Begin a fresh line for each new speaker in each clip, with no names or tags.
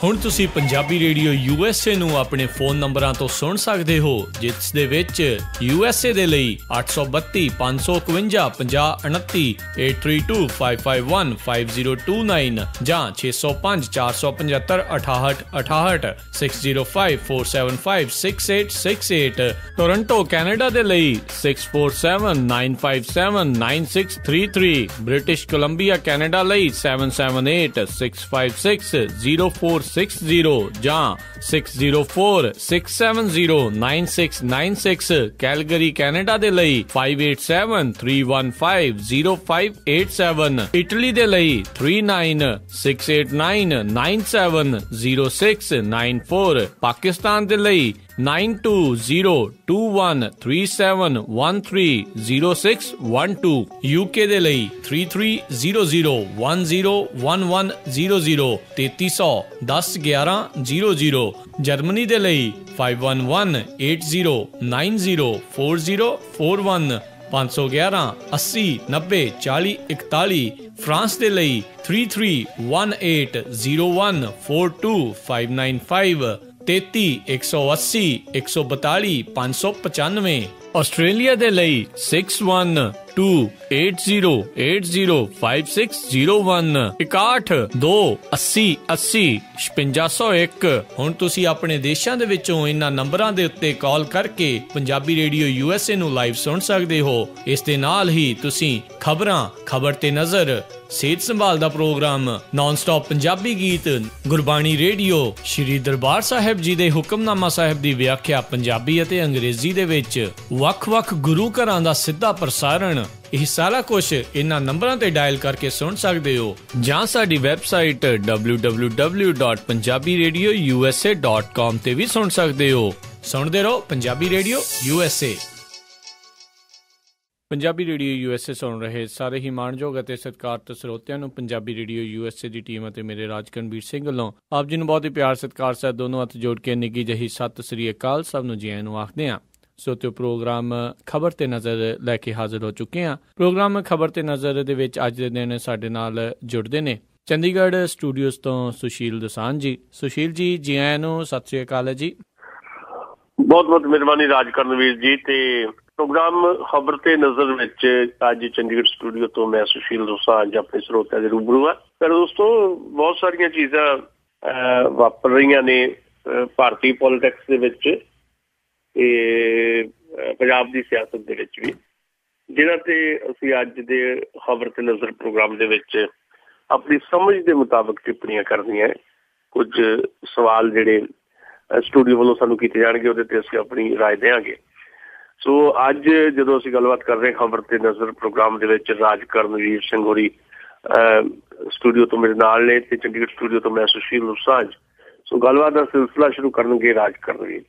ਹੁਣ ਤੁਸੀਂ Punjabi radio USA ਨੂੰ ਆਪਣੇ ਫੋਨ ਨੰਬਰਾਂ ਤੋਂ ਸੁਣ ਸਕਦੇ ਹੋ, ਜਿਸ ਦੇ ਵਿੱਚ USA ਦੇ ਲਈ 832 551 5029, 8325515029 ਜਾਂ 605 475 6868, 6054756868। ਟੋਰੰਟੋ ਕੈਨੇਡਾ ਦੇ ਲਈ 6479579633, ਬ੍ਰਿਟਿਸ਼ ਕੋਲੰਬੀਆ ਕੈਨੇਡਾ ਲਈ 7786560460 ਜਾਂ 6046709696, ਕੈਲਗਰੀ ਕੈਨੇਡਾ ਦੇ ਲਈ 5873150587, ਇਟਲੀ ਦੇ ਲਈ 396899970694, ਪਾਕਿਸਤਾਨ ਦੇ ਲਈ 92021371300612, UK ਦੇ ਲਈ 3300101100, 3300101100, ਜਰਮਨੀ ਦੇ ਲਈ 51180904041511 80904041, ਫਰਾਂਸ ਦੇ ਲਈ 3318014255, 33180142 ਆਸਟ੍ਰੇਲੀਆ ਦੇ ਲਈ 612080805601, 612080805601। ਹੁਣ ਤੁਸੀਂ ਆਪਣੇ ਦੇਸ਼ਾਂ ਦੇ ਵਿੱਚੋਂ ਇਹਨਾਂ ਨੰਬਰਾਂ ਦੇ ਉੱਤੇ ਕਾਲ ਕਰਕੇ ਪੰਜਾਬੀ ਰੇਡੀਓ USA ਨੂੰ ਲਾਈਵ ਸੁਣ ਸਕਦੇ ਹੋ। ਇਸ ਦੇ ਨਾਲ ਹੀ ਤੁਸੀਂ ਖਬਰਾਂ, ਖਬਰ ਤੇ ਨਜ਼ਰ, ਸਿਹਤ ਸੰਭਾਲ ਦਾ ਪ੍ਰੋਗਰਾਮ, ਨਾਨ ਸਟਾਪ ਪੰਜਾਬੀ ਗੀਤ, ਗੁਰਬਾਣੀ ਰੇਡੀਓ, ਸ਼੍ਰੀ ਦਰਬਾਰ ਸਾਹਿਬ ਜੀ ਦੇ ਹੁਕਮਨਾਮਾ ਸਾਹਿਬ ਦੀ ਵਿਆਖਿਆ ਪੰਜਾਬੀ ਅਤੇ ਅੰਗਰੇਜ਼ੀ ਦੇ ਵਿੱਚ, ਵੱਖ-ਵੱਖ ਗੁਰੂ ਘਰਾਂ ਦਾ ਸਿੱਧਾ ਪ੍ਰਸਾਰਣ, ਇਹ ਸਾਰਾ ਕੁਝ ਇਹਨਾਂ ਨੰਬਰਾਂ ਤੇ ਡਾਇਲ ਕਰਕੇ ਸੁਣ ਸਕਦੇ ਹੋ, ਜਾਂ ਸਾਡੀ ਵੈਬਸਾਈਟ www.punjabiradiousa.com ਤੇ ਵੀ ਸੁਣ ਸਕਦੇ ਹੋ। ਸੁਣਦੇ ਰਹੋ Punjabi radio USA। Punjabi radio USA ਸੁਣ ਰਹੇ ਸਾਰੇ ਹੀ ਮਾਣਯੋਗ ਅਤੇ ਸਤਿਕਾਰਤ ਸਰੋਤਿਆਂ ਨੂੰ ਪੰਜਾਬੀ ਰੇਡੀਓ USA ਦੀ ਟੀਮ ਅਤੇ ਮੇਰੇ ਰਾਜਕਰਨਵੀਰ ਸਿੰਘ ਵੱਲੋਂ ਆਪ ਜੀ ਨੂੰ ਬਹੁਤ ਹੀ ਪਿਆਰ ਸਤਿਕਾਰ ਸਹਿਤ ਦੋਨੋਂ ਹੱਥ ਜੋੜ ਕੇ ਨਿੱਘੀ ਜਿਹੀ ਸਤਿ ਸ੍ਰੀ ਅਕਾਲ। ਸਭ ਨੂੰ ਜੀ ਆਇਆਂ ਨੂੰ ਆਖਦੇ ਹਾਂ। ਸੋਤਿਓ ਪ੍ਰੋਗਰਾਮ ਖਬਰ ਤੇ ਨਜ਼ਰ ਲੈ ਕੇ ਹਾਜ਼ਰ ਹੋ ਚੁੱਕੇ ਹਾਂ। ਪ੍ਰੋਗਰਾਮ ਖਬਰ ਤੇ ਨਜ਼ਰ ਦੇ ਵਿੱਚ ਅੱਜ ਦੇ ਦਿਨ ਸਾਡੇ ਨਾਲ ਜੁੜਦੇ ਨੇ ਚੰਡੀਗੜ੍ਹ ਸਟੂਡੀਓਜ਼ ਤੋਂ ਸੁਸ਼ੀਲ ਦੋਸਾਂਝ ਜੀ। ਸੁਸ਼ੀਲ ਜੀ, ਜੀ ਆਇਆਂ ਨੂੰ, ਸਤਿ ਸ੍ਰੀ ਅਕਾਲ ਜੀ।
ਬਹੁਤ ਬਹੁਤ ਮਿਹਰਬਾਨੀ ਰਾਜਕਰਨਵੀਰ ਜੀ। ਤੇ ਪ੍ਰੋਗਰਾਮ ਖਬਰ ਤੇ ਨਜ਼ਰ ਵਿੱਚ ਅੱਜ ਚੰਡੀਗੜ੍ਹ ਸਟੂਡੀਓ ਤੋਂ ਮੈਂ ਸੁਸ਼ੀਲ ਦੋਸਾਂਝ ਆਪਣੇ ਸਰੋਤਿਆਂ ਦੇ ਰੂਬਰੂ ਹਾਂ। ਪਰ ਦੋਸਤੋ, ਬਹੁਤ ਸਾਰੀਆਂ ਚੀਜ਼ਾਂ ਵਾਪਰ ਰਹੀਆਂ ਨੇ ਭਾਰਤੀ ਪੋਲੀਟਿਕਸ ਦੇ ਵਿੱਚ ਤੇ ਪੰਜਾਬ ਦੀ ਸਿਆਸਤ ਦੇ ਵਿੱਚ ਵੀ, ਜਿਹਨਾਂ ਤੇ ਅਸੀਂ ਅੱਜ ਦੇ ਖਬਰ ਤੇ ਨਜ਼ਰ ਪ੍ਰੋਗਰਾਮ ਦੇ ਵਿੱਚ ਆਪਣੀ ਸਮਝ ਦੇ ਮੁਤਾਬਕ ਟਿੱਪਣੀਆਂ ਕਰਨੀਆਂ। ਕੁਝ ਸਵਾਲ ਜਿਹੜੇ ਸਟੂਡੀਓ ਵੱਲੋਂ ਸਾਨੂੰ ਕੀਤੇ ਜਾਣਗੇ, ਉਹਦੇ ਤੇ ਅਸੀਂ ਆਪਣੀ ਰਾਏ ਦੇਵਾਂਗੇ। ਸੋ ਅੱਜ ਜਦੋਂ ਅਸੀਂ ਗੱਲਬਾਤ ਕਰ ਰਹੇ ਖਬਰ ਤੇ ਨਜ਼ਰ ਪ੍ਰੋਗਰਾਮ ਦੇ ਵਿੱਚ, ਰਾਜਕਰਨਵੀਰ ਸਿੰਘ ਹੋਰੀ ਸਟੂਡੀਓ ਤੋਂ ਮੇਰੇ ਨਾਲ ਨੇ ਤੇ ਚੰਡੀਗੜ੍ਹ ਸਟੂਡੀਓ ਤੋਂ ਮੈਂ ਸੁਸ਼ੀਲ ਦੋਸਾਂਝ। ਸੋ ਗੱਲਬਾਤ ਦਾ ਸਿਲਸਿਲਾ ਸ਼ੁਰੂ ਕਰਨਗੇ ਰਾਜਕਰਨਵੀਰ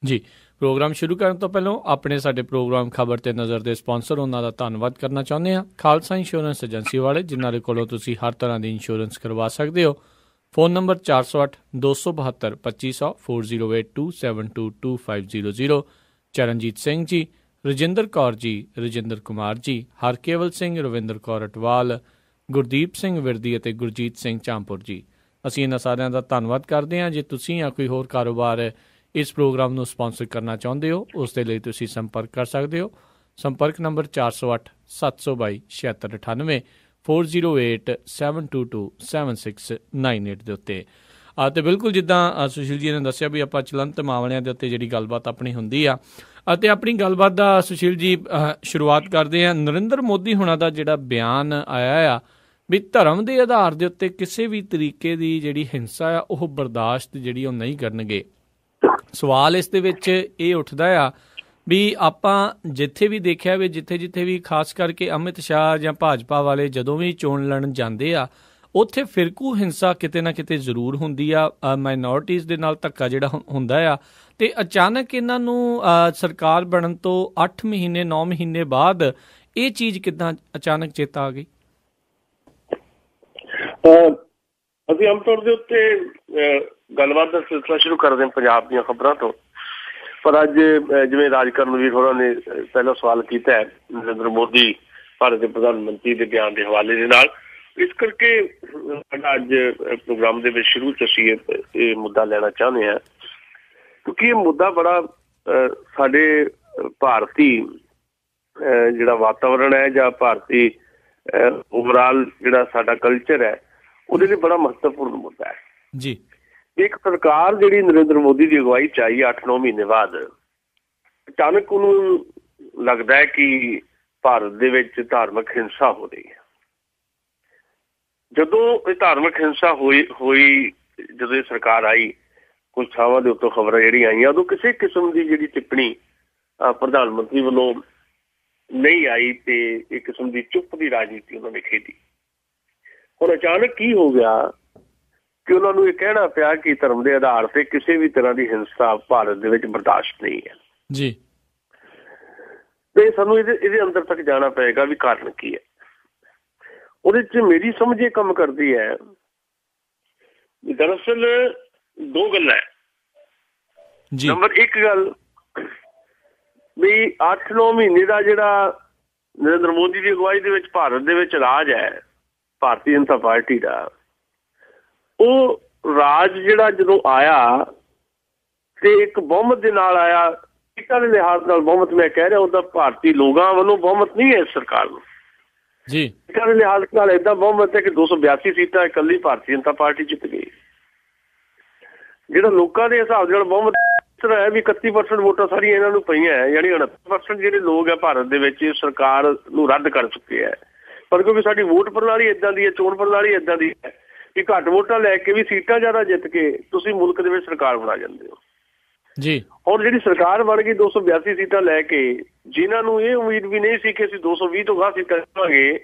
ਜੀ।
ਪ੍ਰੋਗਰਾਮ ਸ਼ੁਰੂ ਕਰਨ ਤੋਂ ਪਹਿਲਾਂ ਆਪਣੇ ਸਾਡੇ ਪ੍ਰੋਗਰਾਮ ਖਬਰ ਤੇ ਨਜ਼ਰ ਦੇ ਸਪਾਂਸਰ, ਉਹਨਾਂ ਦਾ ਧੰਨਵਾਦ ਕਰਨਾ ਚਾਹੁੰਦੇ ਹਾਂ। ਖਾਲਸਾ ਇੰਸ਼ੋਰੈਂਸ ਏਜੰਸੀ ਵਾਲੇ, ਜਿਨ੍ਹਾਂ ਦੇ ਕੋਲੋਂ ਤੁਸੀਂ ਹਰ ਤਰ੍ਹਾਂ ਦੀ ਇੰਸ਼ੋਰੈਂਸ ਕਰਵਾ ਸਕਦੇ ਹੋ। Phone number 4082722500, 4082722500। ਚਰਨਜੀਤ ਸਿੰਘ ਜੀ, ਰਜਿੰਦਰ ਕੌਰ ਜੀ, ਰਜਿੰਦਰ ਕੁਮਾਰ ਜੀ, ਹਰਕੇਵਲ ਸਿੰਘ, ਰਵਿੰਦਰ ਕੌਰ ਅਟਵਾਲ, ਗੁਰਦੀਪ ਸਿੰਘ ਵਿਰਦੀ ਅਤੇ ਗੁਰਜੀਤ ਸਿੰਘ ਚਾਂਪੁਰ ਜੀ। ਅਸੀਂ ਇਹਨਾਂ ਸਾਰਿਆਂ ਦਾ ਧੰਨਵਾਦ ਕਰਦੇ ਹਾਂ। ਜੇ ਤੁਸੀਂ ਜਾਂ ਕੋਈ ਹੋਰ ਕਾਰੋਬਾਰ ਇਸ ਪ੍ਰੋਗਰਾਮ ਨੂੰ ਸਪਾਂਸਰ ਕਰਨਾ ਚਾਹੁੰਦੇ ਹੋ, ਉਸ ਦੇ ਲਈ ਤੁਸੀਂ ਸੰਪਰਕ ਕਰ ਸਕਦੇ ਹੋ। ਸੰਪਰਕ ਨੰਬਰ 4087227698, 4087227698 ਦੇ ਉੱਤੇ। ਅਤੇ ਬਿਲਕੁਲ ਜਿੱਦਾਂ ਸੁਸ਼ੀਲ ਜੀ ਨੇ ਦੱਸਿਆ ਵੀ ਆਪਾਂ ਚਲੰਤ ਮਾਮਲਿਆਂ ਦੇ ਉੱਤੇ ਜਿਹੜੀ ਗੱਲਬਾਤ ਆਪਣੀ ਹੁੰਦੀ ਆ, ਅਤੇ ਆਪਣੀ ਗੱਲਬਾਤ ਦਾ ਸੁਸ਼ੀਲ ਜੀ ਸ਼ੁਰੂਆਤ ਕਰਦੇ ਹਾਂ। ਨਰਿੰਦਰ ਮੋਦੀ ਹੁਣਾਂ ਦਾ ਜਿਹੜਾ ਬਿਆਨ ਆਇਆ ਆ ਵੀ ਧਰਮ ਦੇ ਆਧਾਰ ਦੇ ਉੱਤੇ ਕਿਸੇ ਵੀ ਤਰੀਕੇ ਦੀ ਜਿਹੜੀ ਹਿੰਸਾ ਆ ਉਹ ਬਰਦਾਸ਼ਤ ਜਿਹੜੀ ਉਹ ਨਹੀਂ ਕਰਨਗੇ। ਸਵਾਲ ਇਸ ਦੇ ਵਿੱਚ ਇਹ ਉੱਠਦਾ ਆ ਵੀ ਆਪਾਂ ਜਿੱਥੇ ਵੀ ਦੇਖਿਆ ਵੀ ਜਿੱਥੇ ਵੀ ਖਾਸ ਕਰਕੇ ਅਮਿਤ ਸ਼ਾਹ ਜਾਂ ਭਾਜਪਾ ਵਾਲੇ ਜਦੋਂ ਵੀ ਚੋਣ ਲੜਨ ਜਾਂਦੇ ਆ, ਉੱਥੇ ਫਿਰਕੂ ਹਿੰਸਾ ਕਿਤੇ ਨਾ ਕਿਤੇ ਜ਼ਰੂਰ ਹੁੰਦੀ ਆ। ਮਾਈਨੋਰਟੀਜ਼ ਦੇ ਨਾਲ ਧੱਕਾ ਜਿਹੜਾ ਹੁੰਦਾ ਆ, ਤੇ ਅਚਾਨਕ ਇਹਨਾਂ ਨੂੰ ਸਰਕਾਰ ਬਣਨ ਤੋਂ 8 ਮਹੀਨੇ 9 ਮਹੀਨੇ ਬਾਅਦ ਇਹ ਚੀਜ਼ ਕਿੱਦਾਂ ਅਚਾਨਕ ਚੇਤਾ ਆ ਗਈ?
ਅਸੀਂ ਆਮ ਤੌਰ ਦੇ ਉੱਤੇ ਗੱਲਬਾਤ ਦਾ ਸਿਲਸਿਲਾ ਸ਼ੁਰੂ ਕਰਦੇ ਹਾਂ ਪੰਜਾਬ ਦੀਆਂ ਖਬਰਾਂ ਤੋਂ। ਪਰ ਅੱਜ ਜਿਵੇਂ ਰਾਜਕਰਨਵੀਰ ਹੋਰਾਂ ਨੇ ਪਹਿਲਾ ਸਵਾਲ ਕੀਤਾ ਹੈ ਨਰਿੰਦਰ ਮੋਦੀ ਭਾਰਤ ਦੇ ਪ੍ਰਧਾਨ ਮੰਤਰੀ ਦੇ ਬਿਆਨ ਦੇ ਹਵਾਲੇ ਦੇ ਨਾਲ, ਇਸ ਕਰਕੇ ਸਾਡਾ ਅੱਜ ਪ੍ਰੋਗਰਾਮ ਦੇ ਵਿੱਚ ਸ਼ੁਰੂ 'ਚ ਅਸੀਂ ਇਹ ਮੁੱਦਾ ਲੈਣਾ ਚਾਹੁੰਦੇ ਹਾਂ, ਕਿਉਂਕਿ ਇਹ ਮੁੱਦਾ ਬੜਾ ਸਾਡੇ ਭਾਰਤੀ ਜਿਹੜਾ ਵਾਤਾਵਰਨ ਹੈ ਜਾਂ ਭਾਰਤੀ ਓਵਰਆਲ ਜਿਹੜਾ ਸਾਡਾ ਕਲਚਰ ਹੈ ਉਹਦੇ ਲਈ ਬੜਾ ਮਹੱਤਵਪੂਰਨ ਮੁੱਦਾ ਹੈ
ਜੀ।
ਇੱਕ ਸਰਕਾਰ ਜਿਹੜੀ ਨਰਿੰਦਰ ਮੋਦੀ ਦੀ ਅਗਵਾਈ 'ਚ ਆਈ 8-9 ਮਹੀਨੇ ਬਾਅਦ, ਅਚਾਨਕ ਉਹਨੂੰ ਲੱਗਦਾ ਹੈ ਕਿ ਭਾਰਤ ਦੇ ਵਿੱਚ ਧਾਰਮਿਕ ਹਿੰਸਾ ਹੋ ਰਹੀ ਹੈ। ਜਦੋਂ ਇਹ ਧਾਰਮਿਕ ਹਿੰਸਾ ਹੋਈ ਜਦੋਂ ਇਹ ਸਰਕਾਰ ਆਈ, ਕੁਝ ਥਾਵਾਂ ਦੇ ਉੱਤੋਂ ਖਬਰਾਂ ਜਿਹੜੀਆਂ ਆਈਆਂ, ਉਦੋਂ ਕਿਸੇ ਕਿਸਮ ਦੀ ਜਿਹੜੀ ਟਿੱਪਣੀ ਪ੍ਰਧਾਨ ਮੰਤਰੀ ਵੱਲੋਂ ਨਹੀਂ ਆਈ ਤੇ ਇੱਕ ਕਿਸਮ ਦੀ ਚੁੱਪ ਦੀ ਰਾਜਨੀਤੀ ਉਹਨਾਂ ਨੇ ਖੇਡੀ। ਹੁਣ ਅਚਾਨਕ ਕੀ ਹੋ ਗਿਆ ਕਿ ਉਹਨਾਂ ਨੂੰ ਇਹ ਕਹਿਣਾ ਪਿਆ ਕਿ ਧਰਮ ਦੇ ਆਧਾਰ ਤੇ ਕਿਸੇ ਵੀ ਤਰ੍ਹਾਂ ਦੀ ਹਿੰਸਾ ਭਾਰਤ ਦੇ ਵਿੱਚ ਬਰਦਾਸ਼ਤ ਨਹੀਂ ਹੈ
ਜੀ।
ਤੇ ਸਾਨੂੰ ਇਹਦੇ ਅੰਦਰ ਤੱਕ ਜਾਣਾ ਪਏਗਾ ਵੀ ਕਾਰਨ ਕੀ ਹੈ। ਉਹਦੇ 'ਚ ਮੇਰੀ ਸਮਝ ਇਹ ਕੰਮ ਕਰਦੀ ਹੈ, ਦਰਅਸਲ ਦੋ ਗੱਲਾਂ ਹੈ। ਨੰਬਰ ਇੱਕ ਗੱਲ ਵੀ 8-9 ਮਹੀਨੇ ਦਾ ਜਿਹੜਾ ਨਰਿੰਦਰ ਮੋਦੀ ਦੀ ਅਗਵਾਈ ਦੇ ਵਿੱਚ ਭਾਰਤ ਦੇ ਵਿੱਚ ਰਾਜ ਹੈ ਭਾਰਤੀ ਜਨਤਾ ਪਾਰਟੀ ਦਾ, ਉਹ ਰਾਜ ਜਿਹੜਾ ਜਦੋਂ ਆਇਆ ਤੇ ਇੱਕ ਬਹੁਮਤ ਦੇ ਨਾਲ ਆਇਆ। ਸੀਟਾਂ ਦੇ ਲਿਹਾਜ਼ ਨਾਲ ਬਹੁਮਤ ਮੈਂ ਕਹਿ ਰਿਹਾ, ਉਹਦਾ ਭਾਰਤੀ ਲੋਕਾਂ ਵੱਲੋਂ ਬਹੁਮਤ ਨਹੀਂ ਹੈ ਇਸ ਸਰਕਾਰ ਨੂੰ ਜੀ। ਸੀਟਾਂ ਦੇ ਲਿਹਾਜ਼ ਨਾਲ ਏਦਾਂ ਬਹੁਮਤ ਹੈ ਕਿ 282 ਸੀਟਾਂ ਇਕੱਲੀ ਭਾਰਤੀ ਜਨਤਾ ਪਾਰਟੀ ਜਿੱਤ ਗਈ। ਜਿਹੜਾ ਲੋਕਾਂ ਦੇ ਹਿਸਾਬ ਨਾਲ ਬਹੁਮਤ ਹੈ ਵੀ 31% ਵੋਟਾਂ ਸਾਰੀਆਂ ਇਹਨਾਂ ਨੂੰ ਪਈਆਂ ਹੈ, ਯਾਨੀ 69% ਜਿਹੜੇ ਲੋਕ ਹੈ ਭਾਰਤ ਦੇ ਵਿੱਚ ਸਰਕਾਰ ਨੂੰ ਰੱਦ ਕਰ ਚੁੱਕੇ ਹੈ। ਪਰ ਕਿਉਂਕਿ ਸਾਡੀ ਵੋਟ ਪ੍ਰਣਾਲੀ ਏਦਾਂ ਦੀ ਹੈ, ਚੋਣ ਪ੍ਰਣਾਲੀ ਏਦਾਂ ਦੀ ਹੈ ਕਿ ਘੱਟ ਵੋਟਾਂ ਲੈ ਕੇ ਵੀ ਸੀਟਾਂ ਜ਼ਿਆਦਾ ਜਿੱਤ ਕੇ ਤੁਸੀਂ ਮੁਲਕ ਦੇ ਵਿੱਚ ਸਰਕਾਰ ਬਣਾ ਜਾਂਦੇ ਹੋ ਜੀ। ਹੁਣ ਜਿਹੜੀ ਸਰਕਾਰ ਬਣ ਗਈ 282 ਸੀਟਾਂ ਲੈ ਕੇ, ਜਿਨ੍ਹਾਂ ਨੂੰ ਇਹ ਉਮੀਦ ਵੀ ਨਹੀਂ ਸੀ ਕਿ ਅਸੀਂ 220 ਤੋਂ ਗਾਂਹ ਸੀਟਾਂ ਲਵਾਂਗੇ,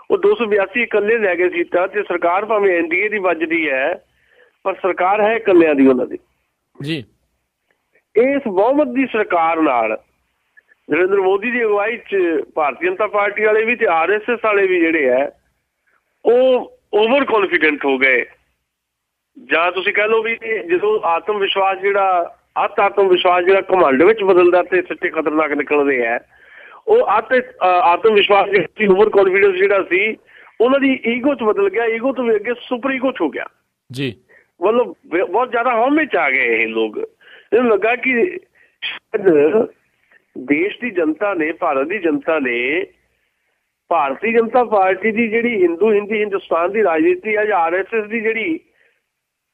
ਉਹ 282 ਇਕੱਲੇ ਲੈ ਗਏ ਸੀਟਾਂ। ਤੇ ਸਰਕਾਰ ਭਾਵੇਂ NDA ਦੀ ਵੱਜਦੀ ਹੈ ਪਰ ਸਰਕਾਰ ਹੈ ਇਕੱਲਿਆਂ ਦੀ ਉਹਨਾਂ ਦੀ ਜੀ। ਇਸ ਬਹੁਮਤ ਦੀ ਸਰਕਾਰ ਨਾਲ ਨਰਿੰਦਰ ਮੋਦੀ ਦੀ ਅਗਵਾਈ 'ਚ ਭਾਰਤੀ ਜਨਤਾ ਪਾਰਟੀ ਵਾਲੇ ਵੀ ਤੇ RSS ਵਾਲੇ ਵੀ ਜਿਹੜੇ ਹੈ ਉਹ ਓਵਰ ਕੌਨਫੀਡੈਂਟ ਹੋ ਗਏ, ਜਾਂ ਤੁਸੀਂ ਕਹਿ ਲਓ ਵੀ ਜਦੋਂ ਆਤਮ ਵਿਸ਼ਵਾਸ ਜਿਹੜਾ ਆਤਮ ਵਿਸ਼ਵਾਸ ਜਿਹੜਾ ਘਮੰਡ ਵਿੱਚ ਬਦਲਦਾ ਤੇ ਸਿੱਟੇ ਖਤਰਨਾਕ ਨਿਕਲਦੇ ਹੈ, ਉਹ ਆਤਮ ਵਿਸ਼ਵਾਸ ਓਵਰ ਕੌਨਫੀਡੈਂਸ ਜਿਹੜਾ ਸੀ ਉਹਨਾਂ ਦੀ ਈਗੋ 'ਚ ਬਦਲ ਗਿਆ। ਈਗੋ ਤੋਂ ਵੀ ਅੱਗੇ ਸੁਪਰ ਈਗੋ 'ਚ ਹੋ ਗਿਆ ਜੀ। ਮਤਲਬ ਬਹੁਤ ਜ਼ਿਆਦਾ ਹਉਮੈ 'ਚ ਆ ਗਏ ਇਹ ਲੋਕ। ਇਹਨੂੰ ਲੱਗਾ ਕਿ ਦੇਸ਼ ਦੀ ਜਨਤਾ ਨੇ, ਭਾਰਤ ਦੀ ਜਨਤਾ ਨੇ ਭਾਰਤੀ ਜਨਤਾ ਪਾਰਟੀ ਦੀ ਜਿਹੜੀ ਹਿੰਦੁਸਤਾਨ ਦੀ ਰਾਜਨੀਤੀ ਹੈ ਜਾਂ RSS ਦੀ ਜਿਹੜੀ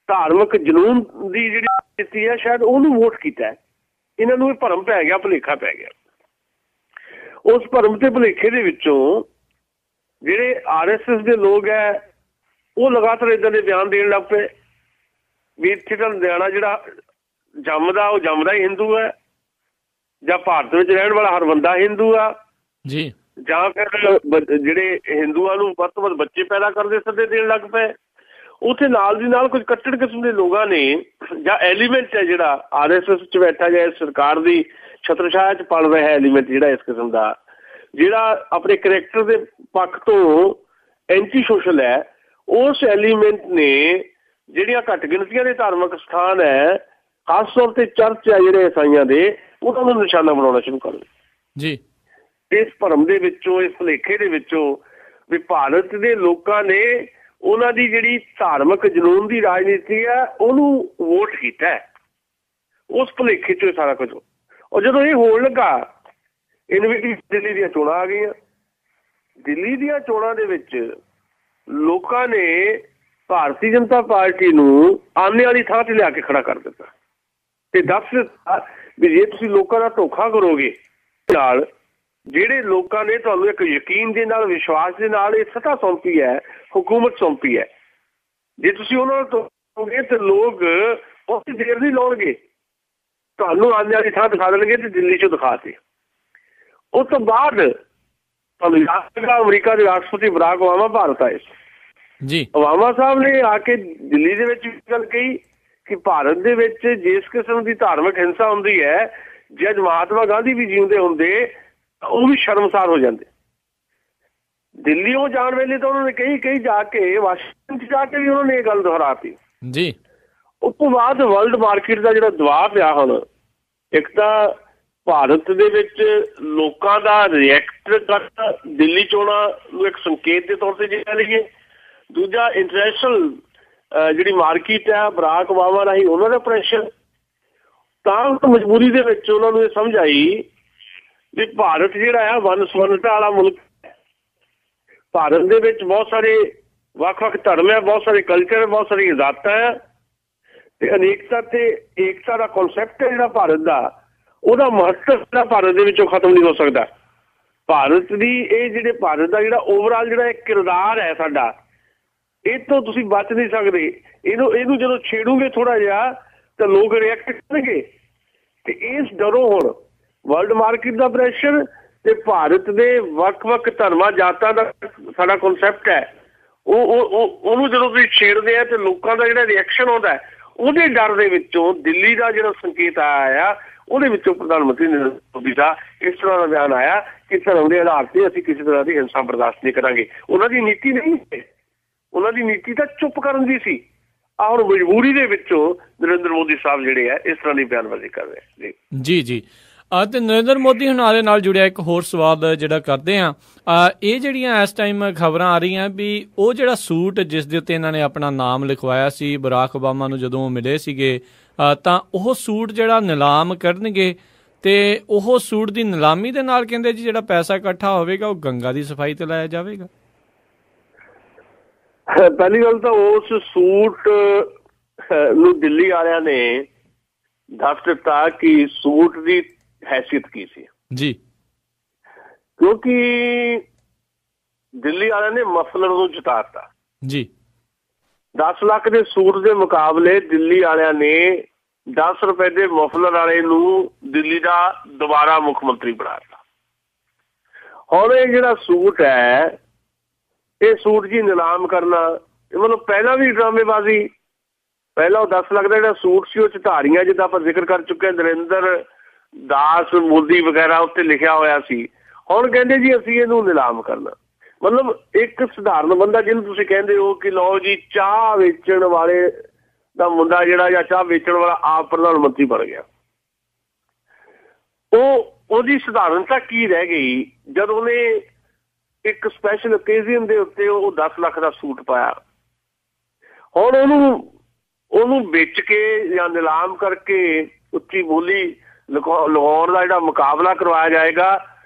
ਧਾਰਮਿਕ ਜਨੂੰਨ ਦੀ ਜਿਹੜੀ ਰਾਜਨੀਤੀ ਹੈ, ਸ਼ਾਇਦ ਉਹਨੂੰ ਵੋਟ ਕੀਤਾ ਹੈ। ਇਹਨਾਂ ਨੂੰ ਇਹ ਭਰਮ ਪੈ ਗਿਆ, ਭੁਲੇਖਾ ਪੈ ਗਿਆ। ਉਸ ਭਰਮ ਤੇ ਭੁਲੇਖੇ ਦੇ ਵਿੱਚੋਂ ਜਿਹੜੇ RSS ਦੇ ਲੋਕ ਹੈ ਉਹ ਲਗਾਤਾਰ ਏਦਾਂ ਦੇ ਬਿਆਨ ਦੇਣ ਲੱਗ ਪਏ ਵੀ ਇੱਥੇ ਤਾਂ ਲੁਧਿਆਣਾ ਜਿਹੜਾ ਜੰਮਦਾ ਉਹ ਜੰਮਦਾ ਹੀ ਹਿੰਦੂ ਹੈ, ਜਾਂ ਭਾਰਤ ਵਿੱਚ ਰਹਿਣ ਵਾਲਾ ਹਰ ਬੰਦਾ ਹਿੰਦੂ ਆ ਜੀ, ਜਾਂ ਫਿਰ ਜਿਹੜੇ ਹਿੰਦੂਆਂ ਨੂੰ ਵੱਧ ਤੋਂ ਵੱਧ ਬੱਚੇ ਪੈਦਾ ਕਰਦੇ ਸੱਦੇ ਦੇਣ ਲੱਗ ਪਏ। ਉੱਥੇ ਨਾਲ ਦੀ ਨਾਲ ਕੁਝ ਕੱਟੜ ਕਿਸਮ ਦੇ ਲੋਕਾਂ ਨੇ ਜਾਂ ਐਲੀਮੈਂਟ ਹੈ ਜਿਹੜਾ RSS 'ਚ ਬੈਠਾ ਜਾਂ ਸਰਕਾਰ ਦੀ ਛਤਰਛਾਇਆ 'ਚ ਪਲ ਰਿਹਾ ਐਲੀਮੈਂਟ ਜਿਹੜਾ ਇਸ ਕਿਸਮ ਦਾ, ਜਿਹੜਾ ਆਪਣੇ ਕਰੈਕਟਰ ਦੇ ਪੱਖ ਤੋਂ ਐਂਟੀ ਸੋਸ਼ਲ ਹੈ, ਉਸ ਐਲੀਮੈਂਟ ਨੇ ਜਿਹੜੀਆਂ ਘੱਟ ਗਿਣਤੀਆਂ ਦੇ ਧਾਰਮਿਕ ਸਥਾਨ ਹੈ, ਖਾਸ ਤੌਰ ਤੇ ਚਰਚ ਹੈ ਜਿਹੜੇ ਈਸਾਈਆਂ ਦੇ, ਉਹਨਾਂ ਨੂੰ ਨਿਸ਼ਾਨਾ ਬਣਾਉਣਾ ਸ਼ੁਰੂ ਕਰ ਦਿੱਤਾ ਜੀ। ਇਸ ਭਰਮ ਦੇ ਵਿੱਚੋਂ, ਇਸ ਭੁਲੇਖੇ ਦੇ ਵਿੱਚੋਂ ਵੀ ਭਾਰਤ ਦੇ ਲੋਕਾਂ ਨੇ ਉਹਨਾਂ ਦੀ ਜਿਹੜੀ ਧਾਰਮਿਕ ਜਨੂੰਨ ਦੀ ਰਾਜਨੀਤੀ ਹੈ ਉਹਨੂੰ ਵੋਟ ਕੀਤਾ ਹੈ। ਉਸ ਭੁਲੇਖੇ 'ਚੋਂ ਸਾਰਾ ਕੁਝ। ਔਰ ਜਦੋਂ ਇਹ ਹੋਣ ਲੱਗਾ, ਦਿੱਲੀ ਦੀਆਂ ਚੋਣਾਂ ਆ ਗਈਆਂ। ਦਿੱਲੀ ਦੀਆਂ ਚੋਣਾਂ ਦੇ ਵਿੱਚ ਲੋਕਾਂ ਨੇ ਭਾਰਤੀ ਜਨਤਾ ਪਾਰਟੀ ਨੂੰ ਆਨੇ ਵਾਲੀ ਥਾਂ ਤੇ ਲਿਆ ਕੇ ਖੜਾ ਕਰ ਦਿੱਤਾ ਤੇ ਦੱਸ ਦਿੱਤਾ ਵੀ ਜੇ ਤੁਸੀਂ ਲੋਕਾਂ ਦਾ ਧੋਖਾ ਕਰੋਗੇ ਨਾਲ, ਜਿਹੜੇ ਲੋਕਾਂ ਨੇ ਤੁਹਾਨੂੰ ਇੱਕ ਯਕੀਨ ਦੇ ਨਾਲ, ਵਿਸ਼ਵਾਸ ਦੇ ਨਾਲ ਇਹ ਸੱਤਾ ਸੌਂਪੀ ਹੈ, ਹੁਕੂਮਤ ਸੌਂਪੀ ਹੈ, ਜੇ ਤੁਸੀਂ ਉਹਨਾਂ ਨੂੰ ਧੋਖੋਗੇ ਤੇ ਲੋਕ ਬਹੁਤ ਦੇਰ ਨਹੀਂ ਲਾਉਣਗੇ, ਤੁਹਾਨੂੰ ਆਨੇ ਵਾਲੀ ਥਾਂ ਦਿਖਾ ਦੇਣਗੇ ਤੇ ਦਿੱਲੀ 'ਚੋਂ ਦਿਖਾਤੇ। ਉਸ ਤੋਂ ਬਾਅਦ ਤੁਹਾਨੂੰ ਯਾਦ ਹੈਗਾ ਅਮਰੀਕਾ ਦੇ ਰਾਸ਼ਟਰਪਤੀ ਬਰਾਕ ਓਬਾਮਾ ਭਾਰਤ ਆਏ ਜੀ। ਓਬਾਮਾ ਸਾਹਿਬ ਨੇ ਆ ਕੇ ਦਿੱਲੀ ਦੇ ਵਿੱਚ ਗੱਲ ਕਹੀ ਕਿ ਭਾਰਤ ਦੇ ਵਿੱਚ ਜਿਸ ਕਿਸਮ ਦੀ ਧਾਰਮਿਕ ਹਿੰਸਾ ਹੁੰਦੀ ਹੈ, ਜੇ ਅੱਜ ਮਹਾਤਮਾ ਗਾਂਧੀ ਵੀ ਜਿਉਂਦੇ ਹੁੰਦੇ ਉਹ ਵੀ ਸ਼ਰਮਸਾਰ ਹੋ ਜਾਂਦੇ। ਦਿੱਲੀ ਉਹ ਜਾਣ ਵੇਲੇ ਤਾਂ ਉਹਨਾਂ ਨੇ ਕਈ ਜਾ ਕੇ ਵਾਸ਼ਿੰਗਟਨ 'ਚ ਜਾ ਕੇ ਵੀ ਉਹਨਾਂ ਨੇ ਇਹ ਗੱਲ ਦੁਹਰਾਤੀ ਜੀ। ਉਸ ਤੋਂ ਬਾਅਦ ਵਰਲਡ ਮਾਰਕੀਟ ਦਾ ਜਿਹੜਾ ਦਬਾਅ ਪਿਆ, ਹੁਣ ਇੱਕ ਤਾਂ ਭਾਰਤ ਦੇ ਵਿੱਚ ਲੋਕਾਂ ਦਾ ਰਿਐਕਟ ਕਰਨਾ ਦਿੱਲੀ ਚੋਣਾਂ ਨੂੰ ਇੱਕ ਸੰਕੇਤ ਦੇ ਤੌਰ ਤੇ ਜੇ ਲਈਏ, ਦੂਜਾ ਇੰਟਰਨੈਸ਼ਨਲ ਜਿਹੜੀ ਮਾਰਕੀਟ ਹੈ ਬਰਾਕ ਓਬਾਮਾ ਰਾਹੀਂ ਉਹਨਾਂ ਦਾ ਪ੍ਰੈਸ਼ਰ, ਤਾਂ ਮਜਬੂਰੀ ਦੇ ਵਿੱਚ ਉਹਨਾਂ ਨੂੰ ਇਹ ਸਮਝ ਆਈ ਵੀ ਭਾਰਤ ਜਿਹੜਾ ਆ ਵੰਨ ਸੁਵੰਨਤਾ ਵਾਲਾ ਮੁਲਕ ਹੈ। ਭਾਰਤ ਦੇ ਵਿੱਚ ਬਹੁਤ ਸਾਰੇ ਵੱਖ-ਵੱਖ ਧਰਮ ਹੈ, ਬਹੁਤ ਸਾਰੇ ਕਲਚਰ, ਬਹੁਤ ਸਾਰੀਆਂ ਜ਼ਾਤਾਂ ਹੈ ਤੇ ਅਨੇਕਤਾ ਤੇ ਏਕਤਾ ਦਾ ਕਨਸੈਪਟ ਹੈ ਜਿਹੜਾ ਭਾਰਤ ਦਾ, ਉਹਦਾ ਮਹੱਤਵ ਜਿਹੜਾ ਭਾਰਤ ਦੇ ਵਿੱਚੋਂ ਖਤਮ ਨਹੀਂ ਹੋ ਸਕਦਾ। ਭਾਰਤ ਦੀ ਇਹ ਜਿਹੜੇ ਭਾਰਤ ਦਾ ਜਿਹੜਾ ਓਵਰਆਲ ਜਿਹੜਾ ਇੱਕ ਕਿਰਦਾਰ ਹੈ ਸਾਡਾ, ਇਹ ਤੋਂ ਤੁਸੀਂ ਬਚ ਨਹੀਂ ਸਕਦੇ। ਇਹਨੂੰ ਜਦੋਂ ਛੇੜੂਗੇ ਥੋੜਾ ਜਿਹਾ ਤਾਂ ਲੋਕ ਰਿਐਕਟ ਕਰਨਗੇ ਤੇ ਇਸ ਡਰੋਂ ਹੁਣ ਵਰਲਡ ਮਾਰਕੀਟ ਦਾ ਪ੍ਰੈਸ਼ਰ ਤੇ ਭਾਰਤ ਦੇ ਵੱਖ-ਵੱਖ ਧਰਮਾਂ ਜਾਤਾਂ ਦਾ ਸਾਡਾ ਕਨਸੈਪਟ ਹੈ, ਉਹਨੂੰ ਜਦੋਂ ਤੁਸੀਂ ਛੇੜਦੇ ਆ ਤੇ ਲੋਕਾਂ ਦਾ ਜਿਹੜਾ ਰਿਐਕਸ਼ਨ ਆਉਂਦਾ ਉਹਦੇ ਡਰ ਦੇ ਵਿੱਚੋਂ ਦਿੱਲੀ ਦਾ ਜਿਹੜਾ ਸੰਕੇਤ ਆਇਆ, ਉਹਦੇ ਵਿੱਚੋਂ ਪ੍ਰਧਾਨ ਮੰਤਰੀ ਨਰਿੰਦਰ ਮੋਦੀ ਦਾ ਇਸ ਤਰ੍ਹਾਂ ਦਾ ਬਿਆਨ ਆਇਆ ਕਿ ਧਰਮ ਦੇ ਆਧਾਰ ਤੇ ਅਸੀਂ ਕਿਸੇ ਤਰ੍ਹਾਂ ਦੀ ਹਿੰਸਾ ਬਰਦਾਸ਼ਤ ਨਹੀਂ ਕਰਾਂਗੇ। ਉਹਨਾਂ ਦੀ ਨੀਤੀ ਨਹੀਂ, ਉਹਨਾਂ ਦੀ ਨੀਤੀ ਤਾਂ ਚੁੱਪ ਕਰਨ ਦੀ ਸੀ। ਹੁਣ ਮਜਬੂਰੀ ਦੇ ਵਿੱਚੋਂ ਨਰਿੰਦਰ ਮੋਦੀ ਸਾਹਿਬ ਜਿਹੜੇ ਆ ਇਸ ਤਰ੍ਹਾਂ ਦੀ ਬਿਆਨਬਾਜ਼ੀ ਕਰ ਰਹੇ
ਜੀ ਜੀ। ਤੇ ਨਰਿੰਦਰ ਮੋਦੀ ਹੁਣਾਂ ਦੇ ਨਾਲ ਜੁੜਿਆ ਇੱਕ ਹੋਰ ਸਵਾਲ ਜਿਹੜਾ ਕਰਦੇ ਆ, ਇਹ ਜਿਹੜੀਆਂ ਇਸ ਟਾਈਮ ਖਬਰਾਂ ਆ ਰਹੀਆਂ ਵੀ ਉਹ ਜਿਹੜਾ ਸੂਟ ਜਿਸ ਦੇ ਉੱਤੇ ਇਹਨਾਂ ਨੇ ਆਪਣਾ ਨਾਮ ਲਿਖਵਾਇਆ ਸੀ ਬਰਾਕ ਓਬਾਮਾ ਨੂੰ ਜਦੋਂ ਉਹ ਮਿਲੇ ਸੀਗੇ, ਤਾਂ ਉਹ ਸੂਟ ਜਿਹੜਾ ਨਿਲਾਮ ਕਰਨਗੇ ਤੇ ਉਹ ਸੂਟ ਦੀ ਨਿਲਾਮੀ ਦੇ ਨਾਲ ਕਹਿੰਦੇ ਜੀ ਜਿਹੜਾ ਪੈਸਾ ਇਕੱਠਾ ਹੋਵੇਗਾ ਉਹ ਗੰਗਾ ਦੀ ਸਫਾਈ ਤੇ ਲਾਇਆ ਜਾਵੇਗਾ।
ਪਹਿਲੀ ਗੱਲ ਤਾਂ ਉਸ ਸੂਟ ਨੂੰ ਦਿੱਲੀ ਵਾਲਿਆਂ ਨੇ ਦੱਸ ਦਿੱਤਾ ਕਿ ਸੂਟ ਦੀ ਹੈਸੀਅਤ ਕੀ ਸੀ
ਜੀ,
ਕਿਉਂਕਿ ਦਿੱਲੀ ਵਾਲਿਆਂ ਨੇ ਮਫਲਰ ਨੂੰ ਜਿਤਾਤਾ
ਜੀ।
10 ਲੱਖ ਦੇ ਸੂਟ ਦੇ ਮੁਕਾਬਲੇ ਦਿੱਲੀ ਵਾਲਿਆਂ ਨੇ 10 ਰੁਪਏ ਦੇ ਮਫਲਰ ਵਾਲੇ ਨੂੰ ਦਿੱਲੀ ਦਾ ਦੁਬਾਰਾ ਮੁੱਖ ਮੰਤਰੀ ਬਣਾਤਾ। ਹੁਣ ਇਹ ਜਿਹੜਾ ਸੂਟ ਹੈ, ਇਹ ਸੂਟ ਜੀ ਨਿਲਾਮ ਕਰਨਾ, ਇਹ ਮਤਲਬ ਪਹਿਲਾਂ ਵੀ ਡਰਾਮੇਬਾਜ਼ੀ। ਪਹਿਲਾਂ ਉਹ 10 ਲੱਖ ਦਾ ਜਿਹੜਾ ਸੂਟ ਸੀ ਉਹ 'ਚ ਧਾਰੀਆਂ, ਜਿੱਦਾਂ ਆਪਾਂ ਜ਼ਿਕਰ ਕਰ ਚੁੱਕੇ ਨਰਿੰਦਰ ਦਾਸ ਮੋਦੀ ਵਗੈਰਾ ਉੱਤੇ ਲਿਖਿਆ ਹੋਇਆ ਸੀ। ਹੁਣ ਕਹਿੰਦੇ ਜੀ ਅਸੀਂ ਇਹਨੂੰ ਨਿਲਾਮ ਕਰਨਾ। ਮਤਲਬ ਇੱਕ ਸਧਾਰਨ ਬੰਦਾ ਜਿਹਨੂੰ ਤੁਸੀਂ ਕਹਿੰਦੇ ਹੋ ਕਿ ਲਓ ਜੀ ਚਾਹ ਵੇਚਣ ਵਾਲੇ ਦਾ ਮੁੰਡਾ ਜਿਹੜਾ ਜਾਂ ਚਾਹ ਵੇਚਣ ਵਾਲਾ ਆਪ ਪ੍ਰਧਾਨ ਮੰਤਰੀ ਬਣ ਗਿਆ, ਉਹਦੀ ਸਧਾਰਨਤਾ ਕੀ ਰਹਿ ਗਈ ਜਦ ਉਹਨੇ ਇੱਕ ਸਪੈਸ਼ਲ ਓਕੇਜ਼ਨ ਦੇ ਉੱਤੇ ਉਹ 10 ਲੱਖ ਦਾ ਸੂਟ ਪਾਇਆ। ਹੁਣ ਉਹਨੂੰ ਵੇਚ ਕੇ ਜਾਂ ਨਿਲਾਮ ਕਰਕੇ ਉੱਚੀ ਬੋਲੀ ਲਗਾਉਣ ਦਾ ਜਿਹੜਾ ਮੁਕਾਬਲਾ ਕਰਵਾਇਆ ਜਾਏਗਾ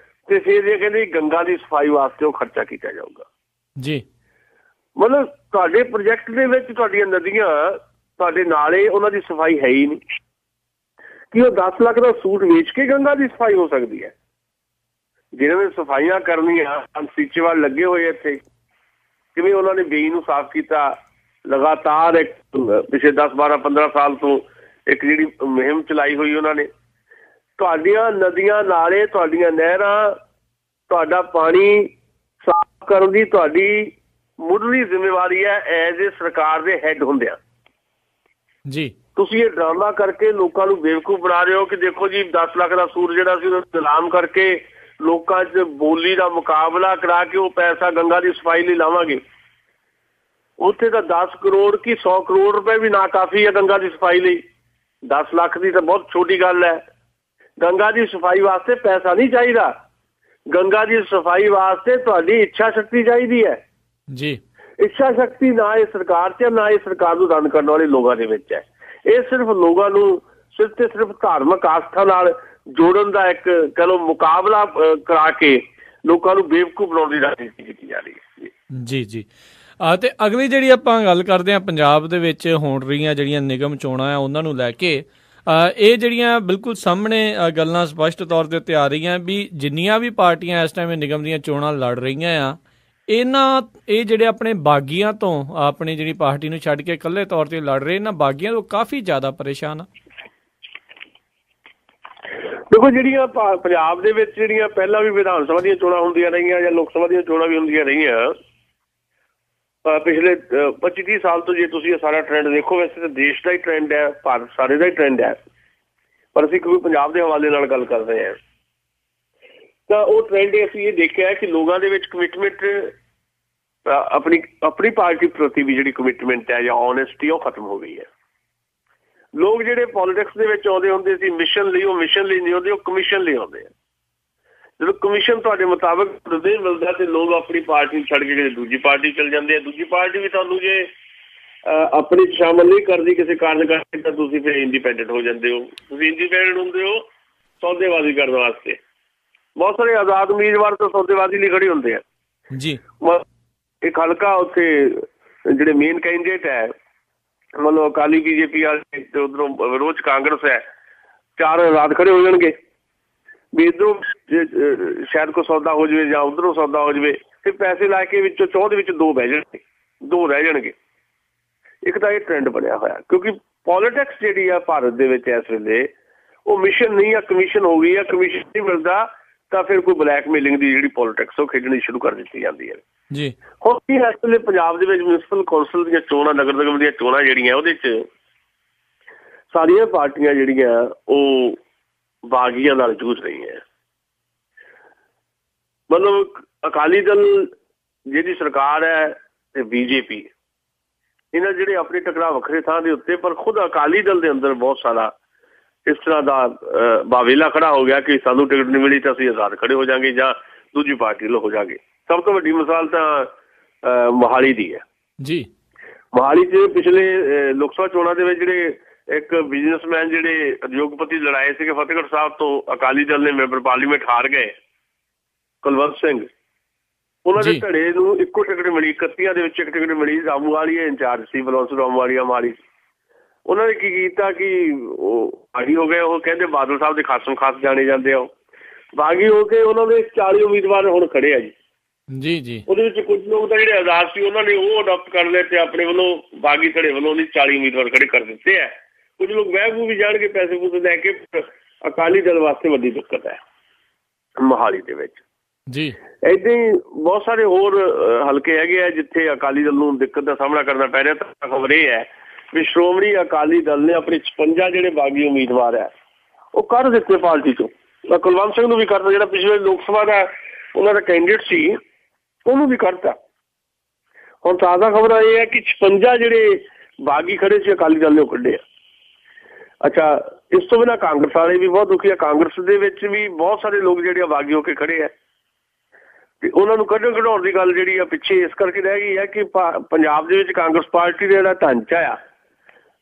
ਤੇ ਫਿਰ ਇਹ ਕਹਿੰਦੇ ਗੰਗਾ ਦੀ ਸਫਾਈ ਵਾਸਤੇ ਉਹ ਖਰਚਾ ਕੀਤਾ ਜਾਊਗਾ
ਜੀ।
ਮਤਲਬ ਤੁਹਾਡੇ ਪ੍ਰੋਜੈਕਟ ਦੇ ਵਿੱਚ ਤੁਹਾਡੀਆਂ ਨਦੀਆਂ, ਤੁਹਾਡੇ ਨਾਲੇ, ਉਹਨਾਂ ਦੀ ਸਫਾਈ ਹੈ ਹੀ ਨਹੀਂ ਕਿ ਉਹ 10 ਲੱਖ ਦਾ ਸੂਟ ਵੇਚ ਕੇ ਗੰਗਾ ਦੀ ਸਫਾਈ ਹੋ ਸਕਦੀ ਹੈ। ਜਿਹਨਾਂ ਨੇ ਸਫਾਈਆਂ ਕਰਨੀਆਂ ਸੀਚੇਵਾਲ ਲੱਗੇ ਹੋਏ ਇੱਥੇ, ਕਿਵੇਂ ਉਹਨਾਂ ਨੇ ਬੇਈ ਨੂੰ ਸਾਫ਼ ਕੀਤਾ ਲਗਾਤਾਰ ਇੱਕ ਪਿਛਲੇ 10, 12, 15 ਸਾਲ ਤੋਂ ਇੱਕ ਜਿਹੜੀ ਮੁਹਿੰਮ ਚਲਾਈ ਹੋਈ ਉਹਨਾਂ ਨੇ। ਤੁਹਾਡੀਆਂ ਨਦੀਆਂ ਨਾਲੇ, ਤੁਹਾਡੀਆਂ ਨਹਿਰਾਂ, ਤੁਹਾਡਾ ਪਾਣੀ ਸਾਫ਼ ਕਰਨ ਦੀ ਤੁਹਾਡੀ ਮੁੱਢਲੀ ਜ਼ਿੰਮੇਵਾਰੀ ਹੈ ਐਜ਼ ਏ ਸਰਕਾਰ ਦੇ ਹੈੱਡ ਹੁੰਦਿਆਂ
ਜੀ।
ਤੁਸੀਂ ਇਹ ਡਰਾਮਾ ਕਰਕੇ ਲੋਕਾਂ ਨੂੰ ਬੇਵਕੂਫ ਬਣਾ ਰਹੇ ਹੋ ਕਿ ਦੇਖੋ ਜੀ 10 ਲੱਖ ਦਾ ਸੂਟ ਜਿਹੜਾ ਸੀ ਉਹ ਨਿਲਾਮ ਕਰਕੇ ਲੋਕਾਂ 'ਚ ਬੋਲੀ ਦਾ ਮੁਕਾਬਲਾ ਕਰਾ ਕੇ ਉਹ ਪੈਸਾ ਗੰਗਾ ਦੀ ਸਫਾਈ ਲਈ ਲਾਵਾਂਗੇ। ਉੱਥੇ ਤਾਂ 10 ਕਰੋੜ ਕੀ 100 ਕਰੋੜ ਰੁਪਏ ਵੀ ਨਾ ਕਾਫੀ ਹੈ ਗੰਗਾ ਦੀ ਸਫਾਈ ਲਈ। 10 ਲੱਖ ਦੀ ਤਾਂ ਬਹੁਤ ਛੋਟੀ ਗੱਲ ਹੈ। ਗੰਗਾ ਦੀ ਸਫਾਈ ਵਾਸਤੇ ਪੈਸਾ ਨਹੀਂ ਚਾਹੀਦਾ, ਗੰਗਾ ਦੀ ਸਫਾਈ ਵਾਸਤੇ ਤੁਹਾਡੀ ਇੱਛਾ ਸ਼ਕਤੀ ਚਾਹੀਦੀ ਹੈ
ਜੀ।
ਇੱਛਾ ਸ਼ਕਤੀ ਨਾ ਇਹ ਸਰਕਾਰ 'ਚ, ਨਾ ਇਹ ਸਰਕਾਰ ਨੂੰ ਰਨ ਕਰਨ ਵਾਲੇ ਲੋਕਾਂ ਦੇ ਵਿੱਚ ਹੈ। ਇਹ ਸਿਰਫ ਲੋਕਾਂ ਨੂੰ ਸਿਰਫ ਤੇ ਸਿਰਫ ਧਾਰਮਿਕ ਆਸਥਾ ਨਾਲ ਜੋੜਨ ਦਾ ਇੱਕ ਕਹਿ ਲਓ ਮੁਕਾਬਲਾ ਕਰਾ ਕੇ ਲੋਕਾਂ ਨੂੰ ਬੇਵਕੂਫ ਬਣਾਉਣ ਦੀ ਰਾਜਨੀਤੀ ਕੀਤੀ ਜਾ ਰਹੀ ਹੈ
ਜੀ ਜੀ। ਤੇ ਅਗਲੀ ਜਿਹੜੀ ਆਪਾਂ ਗੱਲ ਕਰਦੇ ਹਾਂ ਪੰਜਾਬ ਦੇ ਵਿੱਚ ਹੋਣ ਰਹੀਆਂ ਜਿਹੜੀਆਂ ਨਿਗਮ ਚੋਣਾਂ ਆ ਉਹਨਾਂ ਨੂੰ ਲੈ ਕੇ, ਇਹ ਜਿਹੜੀਆਂ ਬਿਲਕੁਲ ਸਾਹਮਣੇ ਗੱਲਾਂ ਸਪਸ਼ਟ ਤੌਰ ਦੇ ਉੱਤੇ ਆ ਰਹੀਆਂ ਵੀ ਜਿੰਨੀਆਂ ਵੀ ਪਾਰਟੀਆਂ ਇਸ ਟਾਈਮ ਨਿਗਮ ਦੀਆਂ ਚੋਣਾਂ ਲੜ ਰਹੀਆਂ ਆ, ਇਹ ਜਿਹੜੇ ਆਪਣੇ ਬਾਗੀਆਂ ਤੋਂ ਆਪਣੀ ਜਿਹੜੀ ਪਾਰਟੀ ਨੂੰ ਛੱਡ ਕੇ ਇਕੱਲੇ ਤੌਰ ਤੇ ਲੜ ਰਹੇ, ਇਹਨਾਂ ਬਾਗੀਆਂ ਤੋਂ ਕਾਫੀ ਜ਼ਿਆਦਾ ਪਰੇਸ਼ਾਨ ਆ।
ਦੇਖੋ ਜਿਹੜੀਆਂ ਪੰਜਾਬ ਦੇ ਵਿੱਚ ਜਿਹੜੀਆਂ ਪਹਿਲਾਂ ਵੀ ਵਿਧਾਨ ਸਭਾ ਦੀਆਂ ਚੋਣਾਂ ਹੁੰਦੀਆਂ ਰਹੀਆਂ ਜਾਂ ਲੋਕ ਸਭਾ ਦੀਆਂ ਚੋਣਾਂ ਵੀ ਹੁੰਦੀਆਂ ਰਹੀਆਂ ਪਿਛਲੇ 25-30 ਸਾਲ ਤੋਂ, ਜੇ ਤੁਸੀਂ ਇਹ ਸਾਰਾ ਟ੍ਰੈਂਡ ਦੇਖੋ, ਵੈਸੇ ਤਾਂ ਦੇਸ਼ ਦਾ ਹੀ ਟ੍ਰੈਂਡ ਹੈ, ਭਾਰਤ ਸਾਰੇ ਦਾ ਹੀ ਟ੍ਰੈਂਡ ਹੈ, ਪਰ ਅਸੀਂ ਕੋਈ ਪੰਜਾਬ ਦੇ ਹਵਾਲੇ ਨਾਲ ਗੱਲ ਕਰ ਰਹੇ ਹਾਂ ਤਾਂ ਉਹ ਟ੍ਰੈਂਡ ਅਸੀਂ ਇਹ ਦੇਖਿਆ ਕਿ ਲੋਕਾਂ ਦੇ ਵਿੱਚ ਕਮਿਟਮੈਂਟ, ਆਪਣੀ ਪਾਰਟੀ ਪ੍ਰਤੀ ਵੀ ਜਿਹੜੀ ਕਮਿਟਮੈਂਟ ਹੈ ਜਾਂ ਓਨੈਸਟੀ ਉਹ ਖਤਮ ਹੋ ਗਈ ਹੈ। ਲੋਕ ਜਿਹੜੇ ਪੋਲੀਟਿਕਸ ਦੇ ਵਿੱਚ ਆਉਂਦੇ ਹੁੰਦੇ ਸੀ ਮਿਸ਼ਨ ਲਈ, ਉਹ ਮਿਸ਼ਨ ਲਈ ਨਹੀਂ ਆਉਂਦੇ, ਉਹ ਕਮਿਸ਼ਨ ਲਈ ਆਉਂਦੇ ਆ ਜਦੋਂ ਕਮਿਸ਼ਨ ਤੁਹਾਡੇ ਮੁਤਾਬਕ ਨਹੀਂ ਮਿਲਦਾ ਤੇ ਲੋਕ ਆਪਣੀ ਪਾਰਟੀ ਨੂੰ ਛੱਡ ਕੇ ਕਿਸੇ ਦੂਜੀ ਪਾਰਟੀ ਚਲ ਜਾਂਦੇ ਆ। ਦੂਜੀ ਪਾਰਟੀ ਵੀ ਤੁਹਾਨੂੰ ਜੇ ਆਪਣੀ ਸ਼ਾਮਲ ਨਹੀਂ ਕਰਦੀ ਕਿਸੇ ਕਾਰਨ ਕਰਕੇ ਤਾਂ ਤੁਸੀਂ ਫਿਰ ਇੰਡੀਪੈਂਡੈਂਟ ਹੋ ਜਾਂਦੇ ਹੋ। ਤੁਸੀਂ ਇੰਡੀਪੈਂਡੈਂਟ ਹੁੰਦੇ ਹੋ ਸੌਦੇਬਾਜ਼ੀ ਕਰਨ ਵਾਸਤੇ। ਬਹੁਤ ਸਾਰੇ ਆਜ਼ਾਦ ਉਮੀਦਵਾਰ ਤਾਂ ਸੌਦੇਬਾਜ਼ੀ ਲਈ ਖੜੇ ਹੁੰਦੇ ਆ
ਜੀ।
ਇੱਕ ਹਲਕਾ ਉੱਥੇ ਜਿਹੜੇ ਮੇਨ ਕੈਂਡੀਡੇਟ ਹੈ ਮਤਲਬ ਅਕਾਲੀ BJP ਵਾਲੇ ਤੇ ਉਧਰੋਂ ਵਿਰੋਧ ਕਾਂਗਰਸ ਹੈ, 4 ਆਜ਼ਾਦ ਖੜੇ ਹੋ ਜਾਣਗੇ ਵੀ ਇੱਧਰੋਂ ਸ਼ਾਇਦ ਕੋਈ ਸੌਦਾ ਹੋ ਜਾਵੇ ਜਾਂ ਉੱਧਰੋਂ ਸੌਦਾ ਹੋ ਜਾਵੇ ਤੇ ਪੈਸੇ ਲਾ ਕੇ ਵਿੱਚੋਂ 4 ਦੇ ਵਿੱਚ 2 ਬਹਿ ਜਾਣਗੇ, 2 ਰਹਿ ਜਾਣਗੇ। ਇੱਕ ਤਾਂ ਇਹ ਟ੍ਰੈਂਡ ਬਣਿਆ ਹੋਇਆ ਕਿਉਂਕਿ ਪੋਲੀਟਿਕਸ ਜਿਹੜੀ ਆ ਭਾਰਤ ਦੇ ਵਿੱਚ ਇਸ ਵੇਲੇ ਉਹ ਮਿਸ਼ਨ ਨਹੀਂ ਆ, ਕਮਿਸ਼ਨ ਹੋ ਗਈ ਆ। ਕਮਿਸ਼ਨ ਨਹੀਂ ਮਿਲਦਾ ਤਾਂ ਫਿਰ ਕੋਈ ਬਲੈਕਮੇਲਿੰਗ ਦੀ ਜਿਹੜੀ ਪੋਲੀਟਿਕਸ ਉਹ ਖੇਡਣੀ ਸ਼ੁਰੂ ਕਰ ਦਿੱਤੀ ਜਾਂਦੀ ਹੈ ਜੀ। ਹੁਣ ਕੀ ਇਸ ਵੇਲੇ ਪੰਜਾਬ ਦੇ ਵਿੱਚ ਮਿਊਨਿਸਪਲ ਕੌਂਸਲ ਦੀਆਂ ਚੋਣਾਂ, ਨਗਰ ਨਿਗਮ ਦੀਆਂ ਚੋਣਾਂ ਜਿਹੜੀਆਂ ਉਹਦੇ 'ਚ ਸਾਰੀਆਂ ਪਾਰਟੀਆਂ ਜਿਹੜੀਆਂ ਉਹ ਬਾਗੀਆਂ ਨਾਲ ਜੂਝ ਰਹੀਆਂ। ਮਤਲਬ ਅਕਾਲੀ ਦਲ ਜਿਹੜੀ ਸਰਕਾਰ ਹੈ ਤੇ BJP ਇਹਨਾਂ ਜਿਹੜੇ ਆਪਣੇ ਟਕਰਾਅ ਵੱਖਰੇ ਥਾਂ ਦੇ ਉੱਤੇ, ਪਰ ਖੁਦ ਅਕਾਲੀ ਦਲ ਦੇ ਅੰਦਰ ਬਹੁਤ ਸਾਰਾ ਇਸ ਤਰ੍ਹਾਂ ਦਾ ਬਾਵੇਲਾ ਖੜਾ ਹੋ ਗਿਆ ਕਿ ਸਾਨੂੰ ਟਿਕਟ ਨਹੀਂ ਮਿਲੀ ਤਾਂ ਅਸੀਂ ਆਜ਼ਾਦ ਖੜੇ ਹੋ ਜਾਵਾਂਗੇ ਜਾਂ ਦੂਜੀ ਪਾਰਟੀ ਵੱਲੋਂ ਹੋ ਜਾਵਾਂਗੇ। ਸਭ ਤੋਂ ਵੱਡੀ ਮਿਸਾਲ ਤਾਂ ਮੋਹਾਲੀ ਦੀ ਹੈ ਜੀ। ਮੋਹਾਲੀ 'ਚ ਪਿਛਲੇ ਲੋਕ ਸਭਾ ਚੋਣਾਂ ਦੇ ਵਿੱਚ ਜਿਹੜੇ ਇੱਕ ਬਿਜ਼ਨਸਮੈਨ ਜਿਹੜੇ ਉਦਯੋਗਪਤੀ ਲੜਾਏ ਸੀਗੇ ਫਤਿਹਗੜ੍ਹ ਸਾਹਿਬ ਤੋਂ, ਅਕਾਲੀ ਦਲ ਨੇ ਮੈਂਬਰ ਪਾਰਲੀਮੈਂਟ ਹਾਰ ਗਏ, ਕੁਲਵੰਤ ਸਿੰਘ, ਉਹਨਾਂ ਦੇ ਧੜੇ ਨੂੰ ਇੱਕੋ ਟਿਕਟ ਮਿਲੀ। 31 ਦੇ ਵਿੱਚ ਇੱਕ ਟਿਕਟ ਮਿਲੀ। ਰਾਮੂਵਾਲੀਆ ਇੰਚਾਰਜ ਸੀ, ਬਲਵੰਤ ਰਾਮੂਵਾਲੀਆ ਮੋਹਾਲੀ। ਉਹਨਾਂ ਨੇ ਕੀ ਕੀਤਾ ਕਿ ਉਹ ਬਾਗੀ ਹੋ ਗਏ। ਉਹ ਕਹਿੰਦੇ ਬਾਦਲ ਸਾਹਿਬ ਦੇ ਖਾਸਮ ਖਾਸ ਜਾਣੇ ਜਾਂਦੇ ਆ। ਉਹ ਬਾਗੀ ਹੋ ਕੇ ਉਹਨਾਂ ਦੇ 40 ਉਮੀਦਵਾਰ ਹੁਣ ਖੜੇ ਆ ਜੀ। ਉਹਦੇ ਵਿੱਚ ਕੁਝ ਲੋਕ ਤਾਂ ਜਿਹੜੇ ਆਜ਼ਾਦ ਸੀ ਉਹਨਾਂ ਨੇ ਉਹ ਅਡਾਪਟ ਕਰ ਲਏ ਤੇ ਆਪਣੇ ਵੱਲੋਂ ਬਾਗੀ ਧੜੇ ਵੱਲੋਂ ਨਹੀਂ 40 ਉਮੀਦਵਾਰ ਖੜੇ ਕਰ ਦਿੱਤੇ ਹੈ। ਕੁਝ ਲੋਕ ਵਹਿ ਵੀ ਜਾਣਗੇ ਪੈਸੇ ਪੂਸੇ ਲੈ ਕੇ। ਅਕਾਲੀ ਦਲ ਵਾਸਤੇ ਵੱਡੀ ਦਿੱਕਤ ਹੈ ਮੋਹਾਲੀ ਦੇ ਵਿੱਚ ਜੀ। ਏਦਾਂ ਹੀ ਬਹੁਤ ਸਾਰੇ ਹੋਰ ਹਲਕੇ ਹੈਗੇ ਆ ਜਿੱਥੇ ਅਕਾਲੀ ਦਲ ਨੂੰ ਦਿੱਕਤ ਦਾ ਸਾਹਮਣਾ ਕਰਨਾ ਪੈ ਰਿਹਾ। ਤਾਂ ਖਬਰ ਇਹ ਹੈ ਵੀ ਸ਼੍ਰੋਮਣੀ ਅਕਾਲੀ ਦਲ ਨੇ ਆਪਣੇ 56 ਜਿਹੜੇ ਬਾਗੀ ਉਮੀਦਵਾਰ ਹੈ ਉਹ ਕੱਢ ਦਿੱਤੇ ਪਾਰਟੀ ਚੋਂ। ਕੁਲਵੰਤ ਸਿੰਘ ਨੂੰ ਵੀ ਕਰਤਾ, ਜਿਹੜਾ ਪਿਛਲੇ ਲੋਕ ਸਭਾ ਦਾ ਉਹਨਾਂ ਦਾ ਕੈਂਡੀਡੇਟ ਸੀ ਉਹਨੂੰ ਵੀ ਕੱਢਤਾ। ਹੁਣ ਤਾਜ਼ਾ ਖਬਰ ਇਹ ਹੈ ਕਿ 56 ਜਿਹੜੇ ਬਾਗੀ ਖੜੇ ਸੀ ਅਕਾਲੀ ਦਲ ਨੇ ਉਹ ਕੱਢੇ ਆ। ਅੱਛਾ, ਇਸ ਤੋਂ ਬਿਨਾਂ ਕਾਂਗਰਸ ਵਾਲੇ ਵੀ ਬਹੁਤ ਦੁਖੀ ਆ। ਕਾਂਗਰਸ ਦੇ ਵਿੱਚ ਵੀ ਬਹੁਤ ਸਾਰੇ ਲੋਕ ਜਿਹੜੇ ਆ ਬਾਗੀ ਹੋ ਕੇ ਖੜੇ ਆ ਤੇ ਉਹਨਾਂ ਨੂੰ ਕਢਾਉਣ ਦੀ ਗੱਲ ਜਿਹੜੀ ਆ ਪਿੱਛੇ ਇਸ ਕਰਕੇ ਰਹਿ ਗਈ ਹੈ ਕਿ ਪੰਜਾਬ ਦੇ ਵਿੱਚ ਕਾਂਗਰਸ ਪਾਰਟੀ ਦਾ ਜਿਹੜਾ ਢਾਂਚਾ ਆ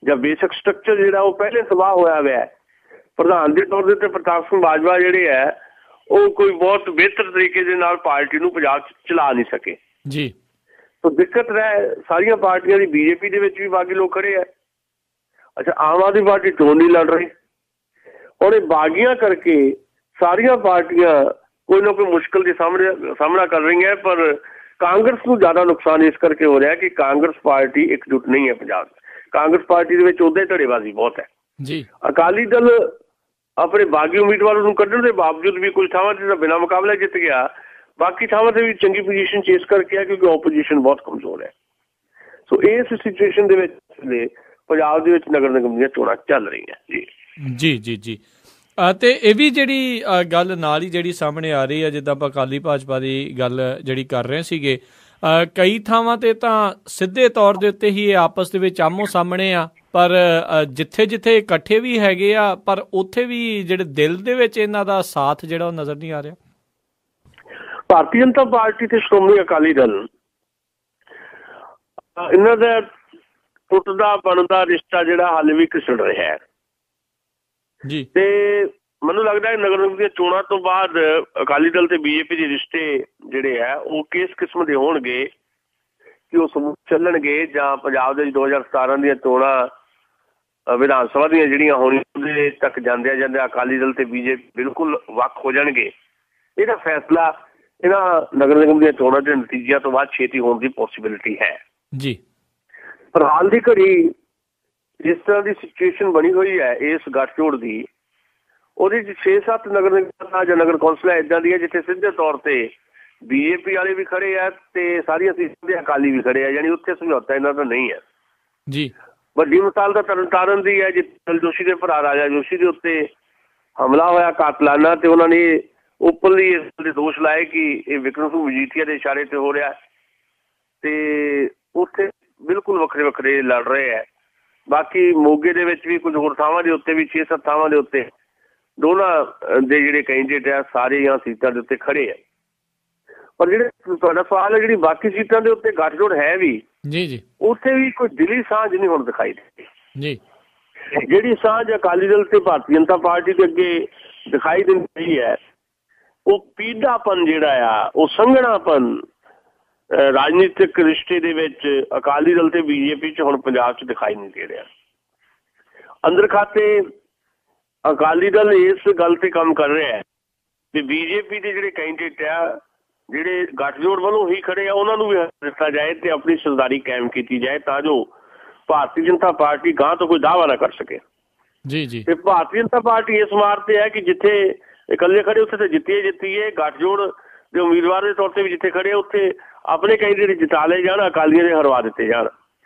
ਜਾਂ ਬੇਸਿਕ ਸਟਰਕਚਰ ਜਿਹੜਾ ਉਹ ਪਹਿਲੇ ਤਬਾਹ ਹੋਇਆ ਹੋਇਆ ਹੈ। ਪ੍ਰਧਾਨ ਦੇ ਤੌਰ ਦੇ ਉੱਤੇ ਪ੍ਰਤਾਪ ਸਿੰਘ ਬਾਜਵਾ ਜਿਹੜੇ ਹੈ ਉਹ ਕੋਈ ਬਹੁਤ ਬਿਹਤਰ ਤਰੀਕੇ ਦੇ ਨਾਲ ਪਾਰਟੀ ਨੂੰ ਪੰਜਾਬ 'ਚ ਚਲਾ ਨਹੀਂ ਸਕੇ ਜੀ। ਤਾਂ ਦਿੱਕਤ ਰਹਿ ਸਾਰੀਆਂ ਪਾਰਟੀਆਂ ਦੀ। BJP ਦੇ ਵਿੱਚ ਵੀ ਬਾਗੀ ਲੋਕ ਖੜੇ ਆ। ਅੱਛਾ, ਆਮ ਆਦਮੀ ਪਾਰਟੀ ਚੋਣ ਨਹੀਂ ਲੜ ਰਹੀ। ਹੁਣ ਇਹ ਬਾਗੀਆਂ ਕਰਕੇ ਸਾਰੀਆਂ ਪਾਰਟੀਆਂ ਕੋਈ ਨਾ ਕੋਈ ਮੁਸ਼ਕਿਲ ਦੇ ਸਾਹਮਣਾ ਕਰ ਰਹੀਆਂ। ਪਰ ਕਾਂਗਰਸ ਨੂੰ ਜ਼ਿਆਦਾ ਨੁਕਸਾਨ ਇਸ ਕਰਕੇ ਹੋ ਰਿਹਾ ਕਿ ਕਾਂਗਰਸ ਪਾਰਟੀ ਇਕਜੁੱਟ ਨਹੀਂ ਹੈ ਪੰਜਾਬ 'ਚ। ਕਾਂਗਰਸ ਪਾਰਟੀ ਦੇ ਵਿੱਚ ਉਹਦੇ ਧੜੇਬਾਜ਼ੀ ਬਹੁਤ ਹੈ ਜੀ। ਅਕਾਲੀ ਦਲ ਆਪਣੇ ਬਾਗੀ ਉਮੀਦਵਾਰਾਂ ਨੂੰ ਕੱਢਣ ਦੇ ਬਾਵਜੂਦ ਵੀ ਕੁਝ ਥਾਵਾਂ 'ਤੇ ਤਾਂ ਬਿਨਾਂ ਮੁਕਾਬਲਾ ਜਿੱਤ ਗਿਆ। ਬਾਕੀ ਥਾਵਾਂ 'ਤੇ ਵੀ ਚੰਗੀ ਪੋਜੀਸ਼ਨ 'ਚ ਇਸ ਕਰਕੇ ਹੈ ਕਿਉਂਕਿ ਓਪੋਜੀਸ਼ਨ ਬਹੁਤ ਕਮਜ਼ੋਰ ਹੈ। ਸੋ ਇਸ ਸਿਚੁਏਸ਼ਨ ਦੇ ਵਿੱਚ ਪੰਜਾਬ ਦੇ ਵਿੱਚ ਨਗਰ ਨਿਗਮ ਦੀਆਂ ਚੋਣਾਂ ਚੱਲ ਰਹੀਆਂ ਜੀ।
ਤੇ ਇਹ ਵੀ ਜਿਹੜੀ ਗੱਲ ਨਾਲ ਹੀ ਜਿਹੜੀ ਸਾਹਮਣੇ ਆ ਰਹੀ ਹੈ, ਜਿੱਦਾਂ ਆਪਾਂ ਅਕਾਲੀ ਭਾਜਪਾ ਦੀ ਗੱਲ ਜਿਹੜੀ ਕਰ ਰਹੇ ਸੀਗੇ, ਕਈ ਥਾਵਾਂ ਤੇ ਤਾਂ ਸਿੱਧੇ ਤੌਰ ਦੇ ਉੱਤੇ ਹੀ ਇਹ ਆਪਸ ਦੇ ਵਿੱਚ ਆਮੋ ਸਾਹਮਣੇ ਆ, ਪਰ ਜਿੱਥੇ ਜਿੱਥੇ ਇਕੱਠੇ ਵੀ ਹੈਗੇ ਆ ਪਰ ਉੱਥੇ ਵੀ ਜਿਹੜੇ ਦਿਲ ਦੇ ਵਿੱਚ ਇਹਨਾਂ ਦਾ ਸਾਥ ਜਿਹੜਾ ਉਹ ਨਜ਼ਰ ਨਹੀਂ ਆ ਰਿਹਾ।
ਭਾਰਤੀ ਜਨਤਾ ਪਾਰਟੀ ਤੇ ਸ਼੍ਰੋਮਣੀ ਅਕਾਲੀ ਦਲ ਇਹਨਾਂ ਦਾ ਟੁੱਟਦਾ ਬਣਦਾ ਰਿਸ਼ਤਾ ਜਿਹੜਾ ਹਾਲੇ ਵੀ ਘਿਸੜ ਰਿਹਾ ਹੈ ਜੀ। ਤੇ ਮੈਨੂੰ ਲੱਗਦਾ ਹੈ ਨਗਰ ਨਿਗਮ ਦੀਆਂ ਚੋਣਾਂ ਤੋਂ ਬਾਅਦ ਅਕਾਲੀ ਦਲ ਤੇ BJP ਦੇ ਰਿਸ਼ਤੇ ਜਿਹੜੇ ਹੈ ਉਹ ਕਿਸ ਕਿਸਮ ਦੇ ਹੋਣਗੇ ਕਿ ਉਹ ਸਮੂਹ ਚੱਲਣਗੇ ਜਾਂ ਪੰਜਾਬ ਦੇ 2017 ਦੀਆਂ ਚੋਣਾਂ ਵਿਧਾਨ ਸਭਾ ਦੀਆਂ ਜਿਹੜੀਆਂ ਹੋਣੀਆਂ ਉਹਦੇ ਤੱਕ ਜਾਂਦਿਆਂ ਅਕਾਲੀ ਦਲ ਤੇ BJP ਬਿਲਕੁਲ ਵੱਖ ਹੋ ਜਾਣਗੇ। ਇਹਦਾ ਫੈਸਲਾ ਇਹਨਾਂ ਨਗਰ ਨਿਗਮ ਦੀਆਂ ਚੋਣਾਂ ਦੇ ਨਤੀਜਿਆਂ ਤੋਂ ਬਾਅਦ ਛੇਤੀ ਹੋਣ ਦੀ ਪੋਸੀਬਿਲਿਟੀ ਹੈ ਜੀ। ਪਰ ਹਾਲ ਦੀ ਘੜੀ ਜਿਸ ਤਰ੍ਹਾਂ ਦੀ ਸਿਚੁਏਸ਼ਨ ਬਣੀ ਹੋਈ ਹੈ ਇਸ ਗੱਠਜੋੜ ਦੀ, ਉਹਦੇ 'ਚ 6-7 ਨਗਰ ਨਿਗਮ ਜਾਂ ਨਗਰ ਕੌਂਸਲ ਇੱਦਾਂ ਦੀ ਹੈ ਜਿੱਥੇ ਸਿੱਧੇ ਤੌਰ ਤੇ BJP ਵਾਲੇ ਵੀ ਖੜੇ ਆ ਤੇ ਸਾਰੀਆਂ ਸੀਟਾਂ ਦੇ ਅਕਾਲੀ ਵੀ ਖੜੇ ਆ, ਯਾਨੀ ਉੱਥੇ ਸਮਝੌਤਾ ਇਹਨਾਂ ਦਾ ਨਹੀਂ ਹੈ ਜੀ। ਵੱਡੀ ਮਿਸਾਲ ਤਾਂ ਤਰਨਤਾਰਨ ਦੀ ਹੈ ਜਿੱਥੇ ਜੋਸ਼ੀ ਦੇ ਭਰਾ ਰਾਜਾ ਜੋਸ਼ੀ ਦੇ ਉੱਤੇ ਹਮਲਾ ਹੋਇਆ ਕਾਤਲਾਨਾ, ਤੇ ਉਹਨਾਂ ਨੇ ਓਪਨਲੀ ਇਸ ਦੇ ਦੋਸ਼ ਲਾਏ ਕਿ ਇਹ ਵਿਕਰਮ ਸਿੰਘ ਮਜੀਠੀਆ ਦੇ ਇਸ਼ਾਰੇ ਤੇ ਹੋ ਰਿਹਾ ਤੇ ਉੱਥੇ ਬਿਲਕੁਲ ਵੱਖਰੇ ਵੱਖਰੇ ਲੜ ਰਹੇ ਹੈ। ਬਾਕੀ ਮੋਗੇ ਦੇ ਵਿੱਚ ਵੀ ਕੁਝ ਹੋਰ ਥਾਵਾਂ ਦੇ ਉੱਤੇ ਵੀ 6-7 ਥਾਵਾਂ ਦੇ ਉੱਤੇ ਦੋਨਾਂ ਦੇ ਜਿਹੜੇ ਕੈਂਡੀਡੇਟ ਆ ਸਾਰੀਆਂ ਸੀਟਾਂ ਦੇ ਉੱਤੇ ਖੜੇ ਆ। ਪਰ ਜਿਹੜੇ ਤੁਹਾਡਾ ਸਵਾਲ ਹੈ, ਜਿਹੜੀ ਬਾਕੀ ਸੀਟਾਂ ਦੇ ਉੱਤੇ ਗੱਠਜੋੜ ਹੈ ਵੀ
ਜੀ,
ਉੱਥੇ ਵੀ ਕੋਈ ਦਿਲੀ ਸਾਂਝ ਨਹੀਂ ਹੁਣ ਦਿਖਾਈ ਦਿੰਦੀ
ਜੀ।
ਜਿਹੜੀ ਸਾਂਝ ਅਕਾਲੀ ਦਲ ਤੇ ਭਾਰਤੀ ਜਨਤਾ ਪਾਰਟੀ ਦੇ ਅੱਗੇ ਦਿਖਾਈ ਦਿੰਦੀ ਹੈ, ਉਹ ਪੀੜਾਪਨ ਜਿਹੜਾ ਆ, ਉਹ ਸੰਘਣਾਪਨ ਰਾਜਨੀਤਿਕ ਰਿਸ਼ਤੇ ਦੇ ਵਿੱਚ ਅਕਾਲੀ ਦਲ ਤੇ ਬੀਜੇਪੀ 'ਚ ਹੁਣ ਪੰਜਾਬ 'ਚ ਦਿਖਾਈ ਨਹੀਂ ਦੇ ਰਿਹਾ। ਅੰਦਰ ਖਾਤੇ ਅਕਾਲੀ ਦਲ ਇਸ ਗੱਲ ਤੇ ਕੰਮ ਕਰ ਰਿਹਾ ਹੈ ਕਿ ਬੀਜੇਪੀ ਦੇ ਜਿਹੜੇ ਕੈਂਡੀਡੇਟ ਆ, ਜਿਹੜੇ ਗੱਠਜੋੜ ਵੱਲੋਂ ਹੀ ਖੜੇ ਆ, ਉਹਨਾਂ ਨੂੰ ਵੀ ਦਿੱਤਾ ਜਾਏ ਤੇ ਆਪਣੀ ਸਰਦਾਰੀ ਕਾਇਮ ਕੀਤੀ ਜਾਏ, ਤਾਂ ਜੋ ਭਾਰਤੀ ਜਨਤਾ ਪਾਰਟੀ ਗਾਂ ਤੋਂ ਕੋਈ ਦਾਅਵਾ ਨਾ ਕਰ ਸਕੇ। ਜੀ। ਤੇ ਭਾਰਤੀ ਜਨਤਾ ਪਾਰਟੀ ਇਸ ਮਾਰ ਤੇ ਹੈ ਕਿ ਜਿੱਥੇ ਇਕੱਲੇ ਖੜੇ ਉੱਥੇ ਤੇ ਜਿੱਤੀਏ, ਗੱਠਜੋੜ ਦੇ ਉਮੀਦਵਾਰ ਦੇ ਤੌਰ ਤੇ ਵੀ ਜਿੱਥੇ ਖੜੇ ਉੱਥੇ ਆਪਣੇ ਕੈਂਡੀਡੇਟ ਜਿਤਾ ਲਏ ਜਾਣ, ਅਕਾਲੀਆਂ ਦੇ ਹਰਵਾ ਦਿੱਤੇ ਜਾਣ।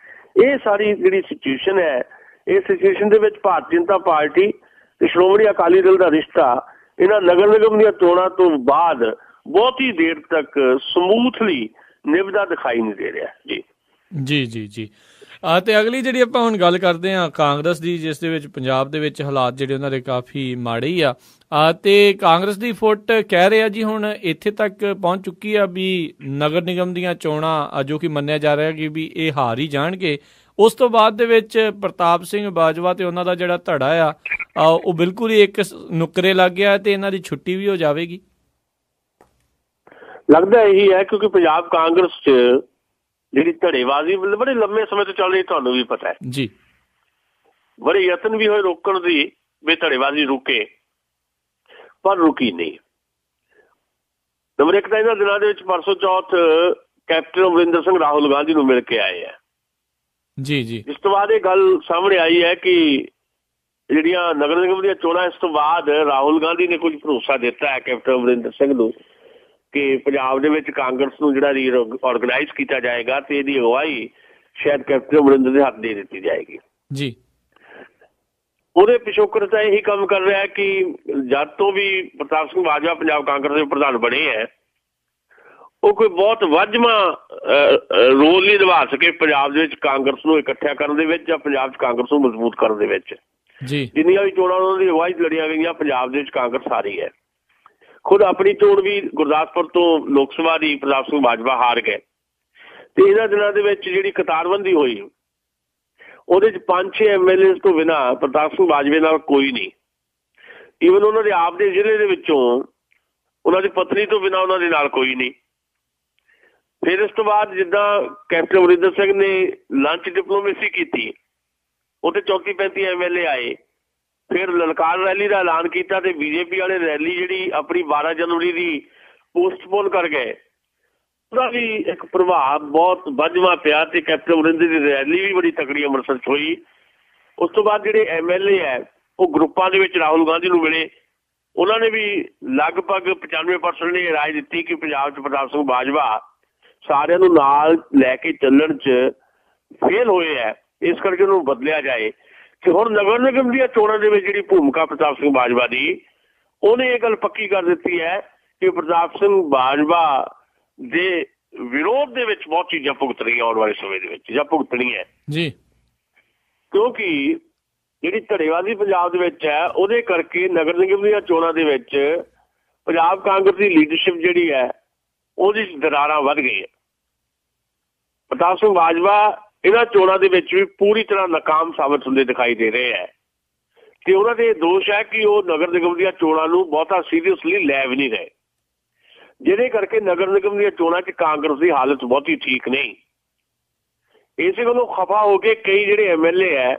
ਇਹ ਸਾਰੀ ਜਿਹੜੀ ਸਿਚੁਏਸ਼ਨ ਹੈ, ਇਸ ਸਿਚੁਏਸ਼ਨ ਦੇ ਵਿੱਚ ਭਾਰਤੀ ਜਨਤਾ ਪਾਰਟੀ ਤੇ ਸ਼੍ਰੋਮਣੀ ਅਕਾਲੀ ਦਲ ਦਾ ਰਿਸ਼ਤਾ ਇਹਨਾਂ ਨਗਰ ਨਿਗਮ ਦੀਆਂ ਚੋਣਾਂ ਤੋਂ ਬਾਅਦ ਬਹੁਤੀ ਦੇਰ ਤੱਕ ਸਮੂਥਲੀ ਨਿਭਦਾ ਦਿਖਾਈ ਨਹੀਂ ਦੇ ਰਿਹਾ। ਜੀ।
ਤੇ ਅਗਲੀ ਜਿਹੜੀ ਆਪਾਂ ਹੁਣ ਗੱਲ ਕਰਦੇ ਹਾਂ ਕਾਂਗਰਸ ਦੀ, ਜਿਸ ਦੇ ਵਿੱਚ ਪੰਜਾਬ ਦੇ ਵਿੱਚ ਹਾਲਾਤ ਜਿਹੜੇ ਉਹਨਾਂ ਦੇ ਕਾਫੀ ਮਾੜੇ ਹੀ ਆ, ਤੇ ਕਾਂਗਰਸ ਦੀ ਫੁੱਟ ਕਹਿ ਰਿਹਾ ਜੀ ਹੁਣ ਇੱਥੇ ਤੱਕ ਪਹੁੰਚ ਚੁੱਕੀ ਆ ਵੀ ਨਗਰ ਨਿਗਮ ਦੀਆਂ ਚੋਣਾਂ ਜੋ ਕਿ ਮੰਨਿਆ ਜਾ ਰਿਹਾ ਕਿ ਵੀ ਇਹ ਹਾਰ ਹੀ ਜਾਣਗੇ। ਉਸ ਤੋਂ ਬਾਅਦ ਦੇ ਵਿੱਚ ਪ੍ਰਤਾਪ ਸਿੰਘ ਬਾਜਵਾ ਤੇ ਉਹਨਾਂ ਦਾ ਜਿਹੜਾ ਧੜਾ ਆ, ਉਹ ਬਿਲਕੁਲ ਹੀ ਇੱਕ ਨੁੱਕਰੇ ਲੱਗ ਗਿਆ ਤੇ ਇਹਨਾਂ ਦੀ ਛੁੱਟੀ ਵੀ ਹੋ ਜਾਵੇਗੀ।
ਲੱਗਦਾ ਇਹੀ ਹੈ ਕਿਉਂਕਿ ਪੰਜਾਬ ਕਾਂਗਰਸ 'ਚ ਜਿਹੜੀ ਧੜੇਬਾਜ਼ੀ ਬੜੇ ਲੰਮੇ ਸਮੇਂ ਤੋਂ ਚੱਲ ਰਹੀ, ਤੁਹਾਨੂੰ ਵੀ ਪਤਾ ਹੈ ਜੀ। ਬੜੇ ਯਤਨ ਵੀ ਹੋਏ ਰੋਕਣ ਦੀ ਵੀ ਧੜੇਬਾਜ਼ੀ ਰੁਕੇ, ਪਰ ਰੁਕੀ ਨਹੀਂ। ਨੰਬਰ ਇੱਕ ਤਾਂ ਇਹਨਾਂ ਦਿਨਾਂ ਦੇ ਵਿੱਚ ਪਰਸੋਂ ਚੌਥ ਕੈਪਟਨ ਅਮਰਿੰਦਰ ਸਿੰਘ ਰਾਹੁਲ ਗਾਂਧੀ ਨੂੰ ਮਿਲ ਕੇ ਆਏ ਆ। ਜੀ। ਇਸ ਤੋਂ ਬਾਅਦ ਇਹ ਗੱਲ ਸਾਹਮਣੇ ਆਈ ਹੈ ਕਿ ਜਿਹੜੀਆਂ ਨਗਰ ਨਿਗਮ ਦੀਆਂ ਚੋਣਾਂ, ਇਸ ਤੋਂ ਬਾਅਦ ਰਾਹੁਲ ਗਾਂਧੀ ਨੇ ਕੁਝ ਭਰੋਸਾ ਦਿੱਤਾ ਹੈ ਕੈਪਟਨ ਅਮਰਿੰਦਰ ਸਿੰਘ ਨੂੰ ਕਿ ਪੰਜਾਬ ਦੇ ਵਿੱਚ ਕਾਂਗਰਸ ਨੂੰ ਜਿਹੜਾ ਰੀ ਆਰਗੇਨਾਈਜ਼ ਕੀਤਾ ਜਾਏਗਾ ਤੇ ਇਹਦੀ ਅਗਵਾਈ ਸ਼ਾਇਦ ਕੈਪਟਨ ਅਮਰਿੰਦਰ ਦੇ ਹੱਥ ਦੇ ਦਿੱਤੀ ਜਾਏਗੀ। ਜੀ। ਉਹਦੇ ਪਿਛੋਕੜ ਤਾਂ ਇਹੀ ਕੰਮ ਕਰ ਰਿਹਾ ਕਿ ਜਦ ਤੋਂ ਵੀ ਪ੍ਰਤਾਪ ਸਿੰਘ ਬਾਜਵਾ ਪੰਜਾਬ ਕਾਂਗਰਸ ਦੇ ਪ੍ਰਧਾਨ ਬਣੇ ਹੈ, ਉਹ ਕੋਈ ਬਹੁਤ ਵਾਜਮਾ ਰੋਲ ਨਹੀਂ ਨਿਭਾ ਸਕੇ ਪੰਜਾਬ ਦੇ ਵਿੱਚ ਕਾਂਗਰਸ ਨੂੰ ਇਕੱਠਿਆ ਕਰਨ ਦੇ ਵਿੱਚ ਜਾਂ ਪੰਜਾਬ 'ਚ ਕਾਂਗਰਸ ਨੂੰ ਮਜ਼ਬੂਤ ਕਰਨ ਦੇ ਵਿੱਚ। ਜਿੰਨੀਆਂ ਵੀ ਚੋਣਾਂ ਉਹਨਾਂ ਦੀ ਅਗਵਾਈ ਲੜੀਆਂ ਗਈਆਂ, ਪੰਜਾਬ ਦੇ ਵਿੱਚ ਕਾਂਗਰਸ ਹਾਰੀ ਹੈ। ਖੁਦ ਆਪਣੀ ਚੋਣ ਵੀ ਗੁਰਦਾਸਪੁਰ ਤੋਂ ਲੋਕ ਸਭਾ ਦੀ ਪ੍ਰਤਾਪ ਸਿੰਘ ਬਾਜਵਾ ਹਾਰ ਗਏ ਤੇ ਇਹਨਾਂ ਦਿਨਾਂ ਦੇ ਵਿੱਚ ਜਿਹੜੀ ਕਤਾਰਬੰਦੀ ਹੋਈ, ਉਹਦੇ 'ਚ 5-6 MLA ਤੋਂ ਬਿਨਾਂ ਪ੍ਰਤਾਪ ਸਿੰਘ ਬਾਜਵੇ ਨਾਲ ਕੋਈ ਨਹੀਂ। ਈਵਨ ਉਹਨਾਂ ਦੇ ਆਪ ਦੇ ਜ਼ਿਲ੍ਹੇ ਦੇ ਵਿੱਚੋਂ ਉਹਨਾਂ ਦੀ ਪਤਨੀ ਤੋਂ ਬਿਨਾਂ ਉਹਨਾਂ ਦੇ ਨਾਲ ਕੋਈ ਨਹੀਂ। ਫਿਰ ਇਸ ਤੋਂ ਬਾਅਦ ਜਿੱਦਾਂ ਕੈਪਟਨ ਅਮਰਿੰਦਰ ਸਿੰਘ ਨੇ ਲੰਚ ਡਿਪਲੋਮੇਸੀ ਕੀਤੀ, ਉਹਦੇ 34-35 MLA ਆਏ। ਫਿਰ ਲਲਕਾਰ ਰੈਲੀ ਦਾ ਐਲਾਨ ਕੀਤਾ ਤੇ ਬੀਜੇਪੀ ਵਾਲੇ ਰੈਲੀ ਜਿਹੜੀ ਆਪਣੀ 12 ਜਨਵਰੀ ਦੀ ਪੋਸਟਪੋਨ ਕਰ ਗਏ। ਉਹਦਾ ਵੀ ਇੱਕ ਪ੍ਰਭਾਵ ਬਹੁਤ ਵੱਜਵਾ ਪਿਆ ਤੇ ਕੈਪਟਨ ਅਮਰਿੰਦਰ ਦੀ ਰੈਲੀ ਵੀ ਬੜੀ ਤਕੜੀ ਅੰਮ੍ਰਿਤਸਰ 'ਚ ਹੋਈ। ਉਸ ਤੋਂ ਬਾਅਦ ਜਿਹੜੇ MLA ਹੈ ਉਹ ਗਰੁੱਪਾਂ ਦੇ ਵਿੱਚ ਰਾਹੁਲ ਗਾਂਧੀ ਨੂੰ ਮਿਲੇ। ਉਹਨਾਂ ਨੇ ਵੀ ਲਗਭਗ 95% ਨੇ ਰਾਏ ਦਿੱਤੀ ਕਿ ਪੰਜਾਬ 'ਚ ਪ੍ਰਤਾਪ ਸਿੰਘ ਬਾਜਵਾ ਸਾਰਿਆਂ ਨੂੰ ਨਾਲ ਲੈ ਕੇ ਚੱਲਣ 'ਚ ਫੇਲ ਹੋਏ ਹੈ, ਇਸ ਕਰਕੇ ਉਹਨੂੰ ਬਦਲਿਆ ਜਾਏ। ਤੇ ਹੁਣ ਨਗਰ ਨਿਗਮ ਦੀਆਂ ਚੋਣਾਂ ਦੇ ਵਿੱਚ ਜਿਹੜੀ ਭੂਮਿਕਾ ਪ੍ਰਤਾਪ ਸਿੰਘ ਬਾਜਵਾ ਦੀ, ਉਹਨੇ ਇਹ ਗੱਲ ਪੱਕੀ ਕਰ ਦਿੱਤੀ ਹੈ ਕਿ ਪ੍ਰਤਾਪ ਸਿੰਘ ਬਾਜਵਾ ਦੇ ਵਿਰੋਧ ਦੇ ਵਿੱਚ ਬਹੁਤ ਚੀਜ਼ਾਂ ਭੁਗਤਣੀਆਂ ਆਉਣ ਵਾਲੇ ਸਮੇਂ ਦੇ ਵਿੱਚ, ਜਾਂ ਭੁਗਤਣੀਆਂ ਜੀ। ਕਿਉਂਕਿ ਜਿਹੜੀ ਧੜੇਬਾਜ਼ੀ ਪੰਜਾਬ ਦੇ ਵਿੱਚ ਹੈ, ਉਹਦੇ ਕਰਕੇ ਨਗਰ ਨਿਗਮ ਦੀਆਂ ਚੋਣਾਂ ਦੇ ਵਿੱਚ ਪੰਜਾਬ ਕਾਂਗਰਸ ਦੀ ਲੀਡਰਸ਼ਿਪ ਜਿਹੜੀ ਹੈ ਉਹਦੀ ਦਰਾਰਾਂ ਵੱਧ ਗਈਆਂ। ਪ੍ਰਤਾਪ ਸਿੰਘ ਬਾਜਵਾ ਇਹਨਾਂ ਚੋਣਾਂ ਦੇ ਵਿੱਚ ਵੀ ਪੂਰੀ ਤਰ੍ਹਾਂ ਨਾਕਾਮ ਸਾਬਤ ਹੁੰਦੇ ਦਿਖਾਈ ਦੇ ਰਹੇ ਹੈ ਤੇ ਉਹਨਾਂ ਦੇ ਦੋਸ਼ ਹੈ ਕਿ ਉਹ ਨਗਰ ਨਿਗਮ ਦੀਆਂ ਚੋਣਾਂ ਨੂੰ ਬਹੁਤਾ ਸੀਰੀਅਸਲੀ ਲੈ ਵੀ ਨਹੀਂ ਰਹੇ, ਜਿਹਦੇ ਕਰਕੇ ਨਗਰ ਨਿਗਮ ਦੀਆਂ ਚੋਣਾਂ 'ਚ ਕਾਂਗਰਸ ਦੀ ਹਾਲਤ ਬਹੁਤੀ ਠੀਕ ਨਹੀਂ। ਇਸੇ ਗੱਲੋਂ ਖਫਾ ਹੋ ਕੇ ਕਈ ਜਿਹੜੇ MLA ਹੈ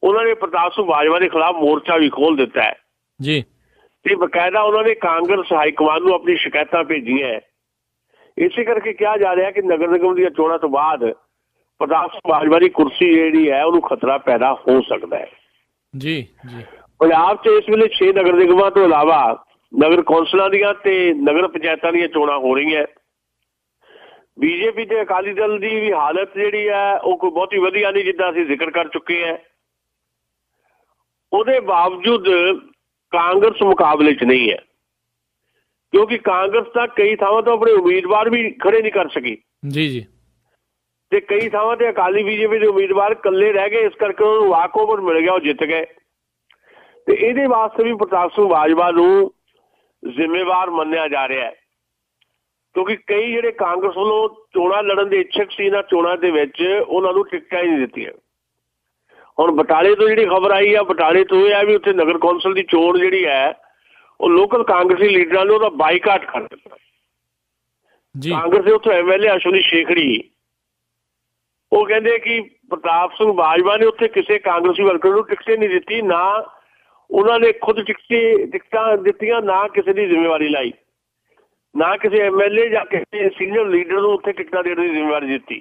ਉਹਨਾਂ ਨੇ ਪ੍ਰਤਾਪ ਸਿੰਘ ਬਾਜਵਾ ਦੇ ਖਿਲਾਫ ਮੋਰਚਾ ਵੀ ਖੋਲ ਦਿੱਤਾ ਹੈ ਜੀ ਤੇ ਬਕਾਇਦਾ ਉਹਨਾਂ ਨੇ ਕਾਂਗਰਸ ਹਾਈਕਮਾਨ ਨੂੰ ਆਪਣੀ ਸ਼ਿਕਾਇਤਾਂ ਭੇਜੀਆਂ। ਇਸੇ ਕਰਕੇ ਕਿਹਾ ਜਾ ਰਿਹਾ ਕਿ ਨਗਰ ਨਿਗਮ ਦੀਆਂ ਚੋਣਾਂ ਤੋਂ ਬਾਅਦ ਪ੍ਰਤਾਪ ਸਿੰਘ ਬਾਜਵਾ ਦੀ ਕੁਰਸੀ ਜਿਹੜੀ ਹੈ ਉਹਨੂੰ ਖਤਰਾ ਪੈਦਾ ਹੋ ਸਕਦਾ ਹੈ ਜੀ। ਪੰਜਾਬ 'ਚ ਇਸ ਵੇਲੇ 6 ਨਗਰ ਨਿਗਮਾਂ ਤੋਂ ਇਲਾਵਾ ਨਗਰ ਕੌਂਸਲਾਂ ਦੀਆਂ ਤੇ ਨਗਰ ਪੰਚਾਇਤਾਂ ਦੀਆਂ ਚੋਣਾਂ ਹੋ ਰਹੀਆਂ। ਬੀਜੇਪੀ ਤੇ ਅਕਾਲੀ ਦਲ ਦੀ ਵੀ ਹਾਲਤ ਜਿਹੜੀ ਹੈ ਉਹ ਕੋਈ ਬਹੁਤੀ ਵਧੀਆ ਨਹੀਂ, ਜਿੱਦਾਂ ਅਸੀਂ ਜ਼ਿਕਰ ਕਰ ਚੁੱਕੇ ਹਾਂ। ਉਹਦੇ ਬਾਵਜੂਦ ਕਾਂਗਰਸ ਮੁਕਾਬਲੇ 'ਚ ਨਹੀਂ ਹੈ, ਕਿਉਂਕਿ ਕਾਂਗਰਸ ਤਾਂ ਕਈ ਥਾਵਾਂ ਤੋਂ ਆਪਣੇ ਉਮੀਦਵਾਰ ਵੀ ਖੜੇ ਨਹੀਂ ਕਰ ਸਕੀ ਜੀ ਤੇ ਕਈ ਥਾਵਾਂ ਤੇ ਅਕਾਲੀ ਬੀਜੇਪੀ ਦੇ ਉਮੀਦਵਾਰ ਇਕੱਲੇ ਰਹਿ ਗਏ, ਇਸ ਕਰਕੇ ਉਹਨੂੰ ਵਾਕ ਓਵਰ ਮਿਲ ਗਿਆ, ਉਹ ਜਿੱਤ ਗਏ। ਤੇ ਇਹਦੇ ਵਾਸਤੇ ਵੀ ਪ੍ਰਤਾਪ ਸਿੰਘ ਬਾਜਵਾ ਨੂੰ ਜ਼ਿੰਮੇਵਾਰ ਮੰਨਿਆ ਜਾ ਰਿਹਾ ਹੈ, ਕਿਉਂਕਿ ਕਈ ਜਿਹੜੇ ਕਾਂਗਰਸ ਵੱਲੋਂ ਚੋਣਾਂ ਲੜਨ ਦੇ ਇੱਛੁਕ ਸੀ ਇਹਨਾਂ ਚੋਣਾਂ ਦੇ ਵਿੱਚ ਉਹਨਾਂ ਨੂੰ ਟਿਕਟਾਂ ਹੀ ਨਹੀਂ ਦਿੱਤੀਆਂ। ਹੁਣ ਬਟਾਲੇ ਤੋਂ ਜਿਹੜੀ ਖਬਰ ਆਈ ਆ, ਬਟਾਲੇ ਤੋਂ ਇਹ ਆ ਵੀ ਉੱਥੇ ਨਗਰ ਕੌਂਸਲ ਦੀ ਚੋਣ ਜਿਹੜੀ ਹੈ ਉਹ ਲੋਕਲ ਕਾਂਗਰਸੀ ਲੀਡਰਾਂ ਨੇ ਉਹਦਾ ਬਾਈਕਾਟ ਕਰ ਦਿੱਤਾ। ਕਾਂਗਰਸ ਦੇ ਉੱਥੋਂ MLA ਅਸ਼ਵਨੀ ਸ਼ੇਖੜੀ ਉਹ ਕਹਿੰਦੇ ਕਿ ਪ੍ਰਤਾਪ ਸਿੰਘ ਬਾਜਵਾ ਨੇ ਉੱਥੇ ਕਿਸੇ ਕਾਂਗਰਸੀ ਵਰਕਰ ਨੂੰ ਟਿਕਟ ਨਹੀਂ ਦਿੱਤੀ, ਨਾ ਉਹਨਾਂ ਨੇ ਖੁਦ ਟਿਕਟਾਂ ਦਿੱਤੀਆਂ, ਨਾ ਕਿਸੇ ਦੀ ਜ਼ਿੰਮੇਵਾਰੀ ਲਾਈ, ਨਾ ਕਿਸੇ MLA ਜਾਂ ਕਿਸੇ ਸੀਨੀਅਰ ਲੀਡਰ ਨੂੰ ਉੱਥੇ ਟਿਕਟਾਂ ਦੇਣ ਦੀ ਜ਼ਿੰਮੇਵਾਰੀ ਦਿੱਤੀ।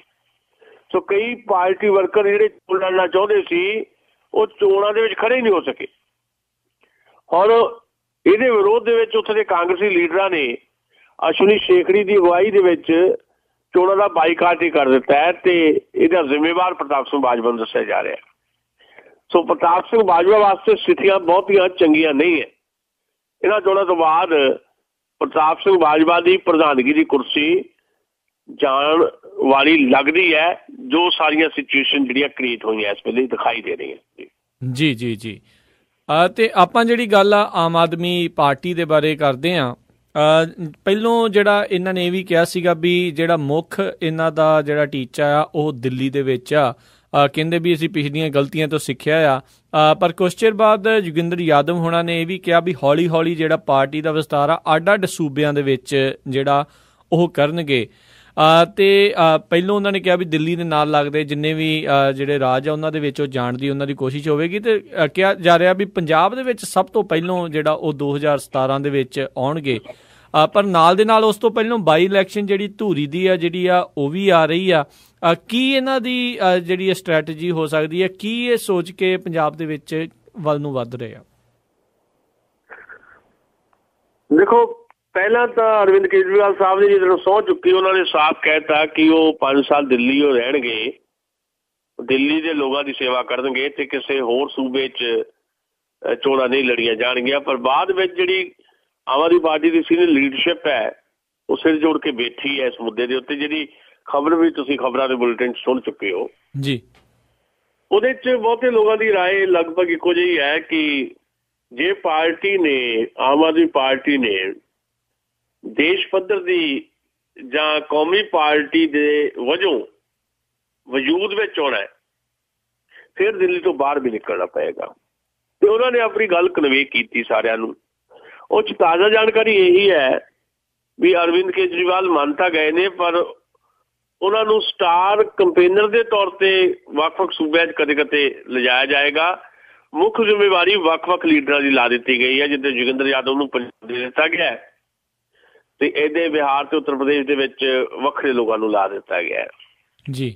ਸੋ ਕਈ ਪਾਰਟੀ ਵਰਕਰ ਜਿਹੜੇ ਚੋਣ ਲੜਨਾ ਚਾਹੁੰਦੇ ਸੀ ਉਹ ਚੋਣਾਂ ਦੇ ਵਿੱਚ ਖੜੇ ਹੀ ਨਹੀਂ ਹੋ ਸਕੇ। ਹੁਣ ਇਹਦੇ ਵਿਰੋਧ ਦੇ ਵਿੱਚ ਉੱਥੇ ਦੇ ਕਾਂਗਰਸੀ ਲੀਡਰਾਂ ਨੇ ਅਸ਼ਵਨੀ ਸ਼ੇਖੜੀ ਦੀ ਅਗਵਾਈ ਦੇ ਵਿੱਚ ਚੋਣਾਂ ਦਾ ਬਾਈਕਾਟ ਹੀ ਕਰ ਦਿੱਤਾ ਹੈ ਤੇ ਇਹਦਾ ਜ਼ਿੰਮੇਵਾਰ ਪ੍ਰਤਾਪ ਸਿੰਘ ਬਾਜਵਾ ਨੂੰ ਦੱਸਿਆ ਜਾ ਰਿਹਾ। ਸੋ ਪ੍ਰਤਾਪ ਸਿੰਘ ਬਾਜਵਾ ਵਾਸਤੇ ਸਥਿਤੀਆਂ ਬਹੁਤੀਆਂ ਚੰਗੀਆਂ ਨਹੀਂ ਹੈ। ਇਹਨਾਂ ਚੋਣਾਂ ਤੋਂ ਬਾਅਦ ਪ੍ਰਤਾਪ ਸਿੰਘ ਬਾਜਵਾ ਦੀ ਪ੍ਰਧਾਨਗੀ ਦੀ ਕੁਰਸੀ ਜਾਣ ਵਾਲੀ ਲੱਗਦੀ ਹੈ, ਜੋ ਸਾਰੀਆਂ ਸਿਚੁਏਸ਼ਨ ਜਿਹੜੀਆਂ ਕ੍ਰੀਏਟ ਹੋਈਆਂ ਇਸ ਵੇਲੇ ਦਿਖਾਈ ਦੇ ਰਹੀਆਂ। ਜੀ
ਜੀ ਜੀ ਤੇ ਆਪਾਂ ਜਿਹੜੀ ਗੱਲ ਆ ਆਮ ਆਦਮੀ ਪਾਰਟੀ ਦੇ ਬਾਰੇ ਕਰਦੇ ਹਾਂ, ਪਹਿਲੋਂ ਜਿਹੜਾ ਇਹਨਾਂ ਨੇ ਇਹ ਵੀ ਕਿਹਾ ਸੀਗਾ ਵੀ ਜਿਹੜਾ ਮੁੱਖ ਇਹਨਾਂ ਦਾ ਜਿਹੜਾ ਟੀਚਾ ਆ ਉਹ ਦਿੱਲੀ ਦੇ ਵਿੱਚ ਆ। ਕਹਿੰਦੇ ਵੀ ਅਸੀਂ ਪਿਛਲੀਆਂ ਗਲਤੀਆਂ ਤੋਂ ਸਿੱਖਿਆ ਆ, ਪਰ ਕੁਛ ਚਿਰ ਬਾਅਦ ਜੋਗਿੰਦਰ ਯਾਦਵ ਹੋਣਾ ਨੇ ਇਹ ਵੀ ਕਿਹਾ ਵੀ ਹੌਲੀ ਹੌਲੀ ਜਿਹੜਾ ਪਾਰਟੀ ਦਾ ਵਿਸਤਾਰ ਆ ਅੱਡ-ਅੱਡ ਸੂਬਿਆਂ ਦੇ ਵਿੱਚ ਜਿਹੜਾ ਉਹ ਕਰਨਗੇ। ਤੇ ਪਹਿਲੋਂ ਉਹਨਾਂ ਨੇ ਕਿਹਾ ਵੀ ਦਿੱਲੀ ਦੇ ਨਾਲ ਲੱਗਦੇ ਜਿੰਨੇ ਵੀ ਜਿਹੜੇ ਰਾਜ ਆ ਉਹਨਾਂ ਦੇ ਵਿੱਚ ਉਹ ਜਾਣ ਦੀ ਉਹਨਾਂ ਦੀ ਕੋਸ਼ਿਸ਼ ਹੋਵੇਗੀ। ਤੇ ਕਿਹਾ ਜਾ ਰਿਹਾ ਵੀ ਪੰਜਾਬ ਦੇ ਵਿੱਚ ਸਭ ਤੋਂ ਪਹਿਲੋਂ ਜਿਹੜਾ ਉਹ 2017 ਦੇ ਵਿੱਚ ਆਉਣਗੇ, ਪਰ ਨਾਲ ਦੇ ਨਾਲ ਉਸ ਤੋਂ ਪਹਿਲਾਂ ਬਾਈ ਇਲੈਕਸ਼ਨ ਜਿਹੜੀ ਧੂਰੀ ਦੀ ਆ ਜਿਹੜੀ ਆ ਉਹ ਵੀ ਆ ਰਹੀ ਆ। ਕੀ ਇਹਨਾਂ ਦੀ ਜਿਹੜੀ ਸਟ੍ਰੈਟਜੀ ਹੋ ਸਕਦੀ ਹੈ, ਕੀ ਇਹ ਸੋਚ ਕੇ ਪੰਜਾਬ ਦੇ ਵਿੱਚ ਵੱਲ ਨੂੰ ਵੱਧ ਰਹੇ ਆ?
ਦੇਖੋ, ਪਹਿਲਾਂ ਤਾਂ ਅਰਵਿੰਦ ਕੇਜਰੀਵਾਲ ਸਾਹਿਬ ਨੇ ਜਦੋਂ ਸਹੁੰ ਚੁੱਕੀ ਉਹਨਾਂ ਨੇ ਸਾਫ਼ ਕਹਿਤਾ ਕਿ ਉਹ 5 ਸਾਲ ਦਿੱਲੀ ਉਹ ਰਹਿਣਗੇ, ਦਿੱਲੀ ਦੇ ਲੋਕਾਂ ਦੀ ਸੇਵਾ ਕਰਨਗੇ ਤੇ ਕਿਸੇ ਹੋਰ ਸੂਬੇ 'ਚ ਚੋਣਾਂ ਨਹੀਂ ਲੜੀਆਂ ਜਾਣਗੀਆਂ। ਪਰ ਬਾਅਦ ਵਿੱਚ ਜਿਹੜੀ ਆਮ ਆਦਮੀ ਪਾਰਟੀ ਦੀ ਸੀਨੀਅਰ ਲੀਡਰਸ਼ਿਪ ਹੈ ਉਹ ਸਿਰ ਜੋੜ ਕੇ ਬੈਠੀ ਹੈ ਇਸ ਮੁੱਦੇ ਦੇ ਉੱਤੇ। ਜਿਹੜੀ ਖਬਰ ਵੀ ਤੁਸੀਂ ਖਬਰਾਂ ਦੇ ਬੁਲੇਟਿਨ 'ਚ ਸੁਣ ਚੁੱਕੇ ਹੋ
ਜੀ,
ਉਹਦੇ 'ਚ ਬਹੁਤੇ ਲੋਕਾਂ ਦੀ ਰਾਏ ਲਗਭਗ ਇੱਕੋ ਜਿਹੀ ਹੈ ਕਿ ਜੇ ਪਾਰਟੀ ਨੇ, ਆਮ ਆਦਮੀ ਪਾਰਟੀ ਨੇ ਦੇਸ਼ ਪੱਧਰ ਦੀ ਜਾਂ ਕੌਮੀ ਪਾਰਟੀ ਦੇ ਵਜੋਂ ਵਜੂਦ ਵਿੱਚ ਆਉਣਾ ਹੈ, ਫਿਰ ਦਿੱਲੀ ਤੋਂ ਬਾਹਰ ਵੀ ਨਿਕਲਣਾ ਪਏਗਾ। ਤੇ ਉਹਨਾਂ ਨੇ ਆਪਣੀ ਗੱਲ ਕਨਵੇ ਕੀਤੀ ਸਾਰਿਆਂ ਨੂੰ। ਉਹ 'ਚ ਤਾਜ਼ਾ ਜਾਣਕਾਰੀ ਇਹੀ ਹੈ ਵੀ ਅਰਵਿੰਦ ਕੇਜਰੀਵਾਲ ਮੰਨ ਤਾਂ ਗਏ ਨੇ, ਪਰ ਉਹਨਾਂ ਨੂੰ ਸਟਾਰ ਕੰਪੇਨਰ ਦੇ ਤੌਰ ਤੇ ਵੱਖ-ਵੱਖ ਸੂਬਿਆਂ 'ਚ ਕਦੇ-ਕਦੇ ਲਿਜਾਇਆ ਜਾਏਗਾ। ਮੁੱਖ ਜ਼ਿੰਮੇਵਾਰੀ ਵੱਖ-ਵੱਖ ਲੀਡਰਾਂ ਦੀ ਲਾ ਦਿੱਤੀ ਗਈ ਹੈ, ਜਿੱਥੇ ਜੋਗਿੰਦਰ ਯਾਦਵ ਨੂੰ ਪੰਜਾਬ ਦੇ ਦਿੱਤਾ ਗਿਆ ਤੇ ਇਹਦੇ ਬਿਹਾਰ ਤੇ ਉੱਤਰ ਪ੍ਰਦੇਸ਼ ਦੇ ਵਿੱਚ ਵੱਖਰੇ ਲੋਕਾਂ ਨੂੰ ਲਾ ਦਿੱਤਾ ਗਿਆ
ਜੀ।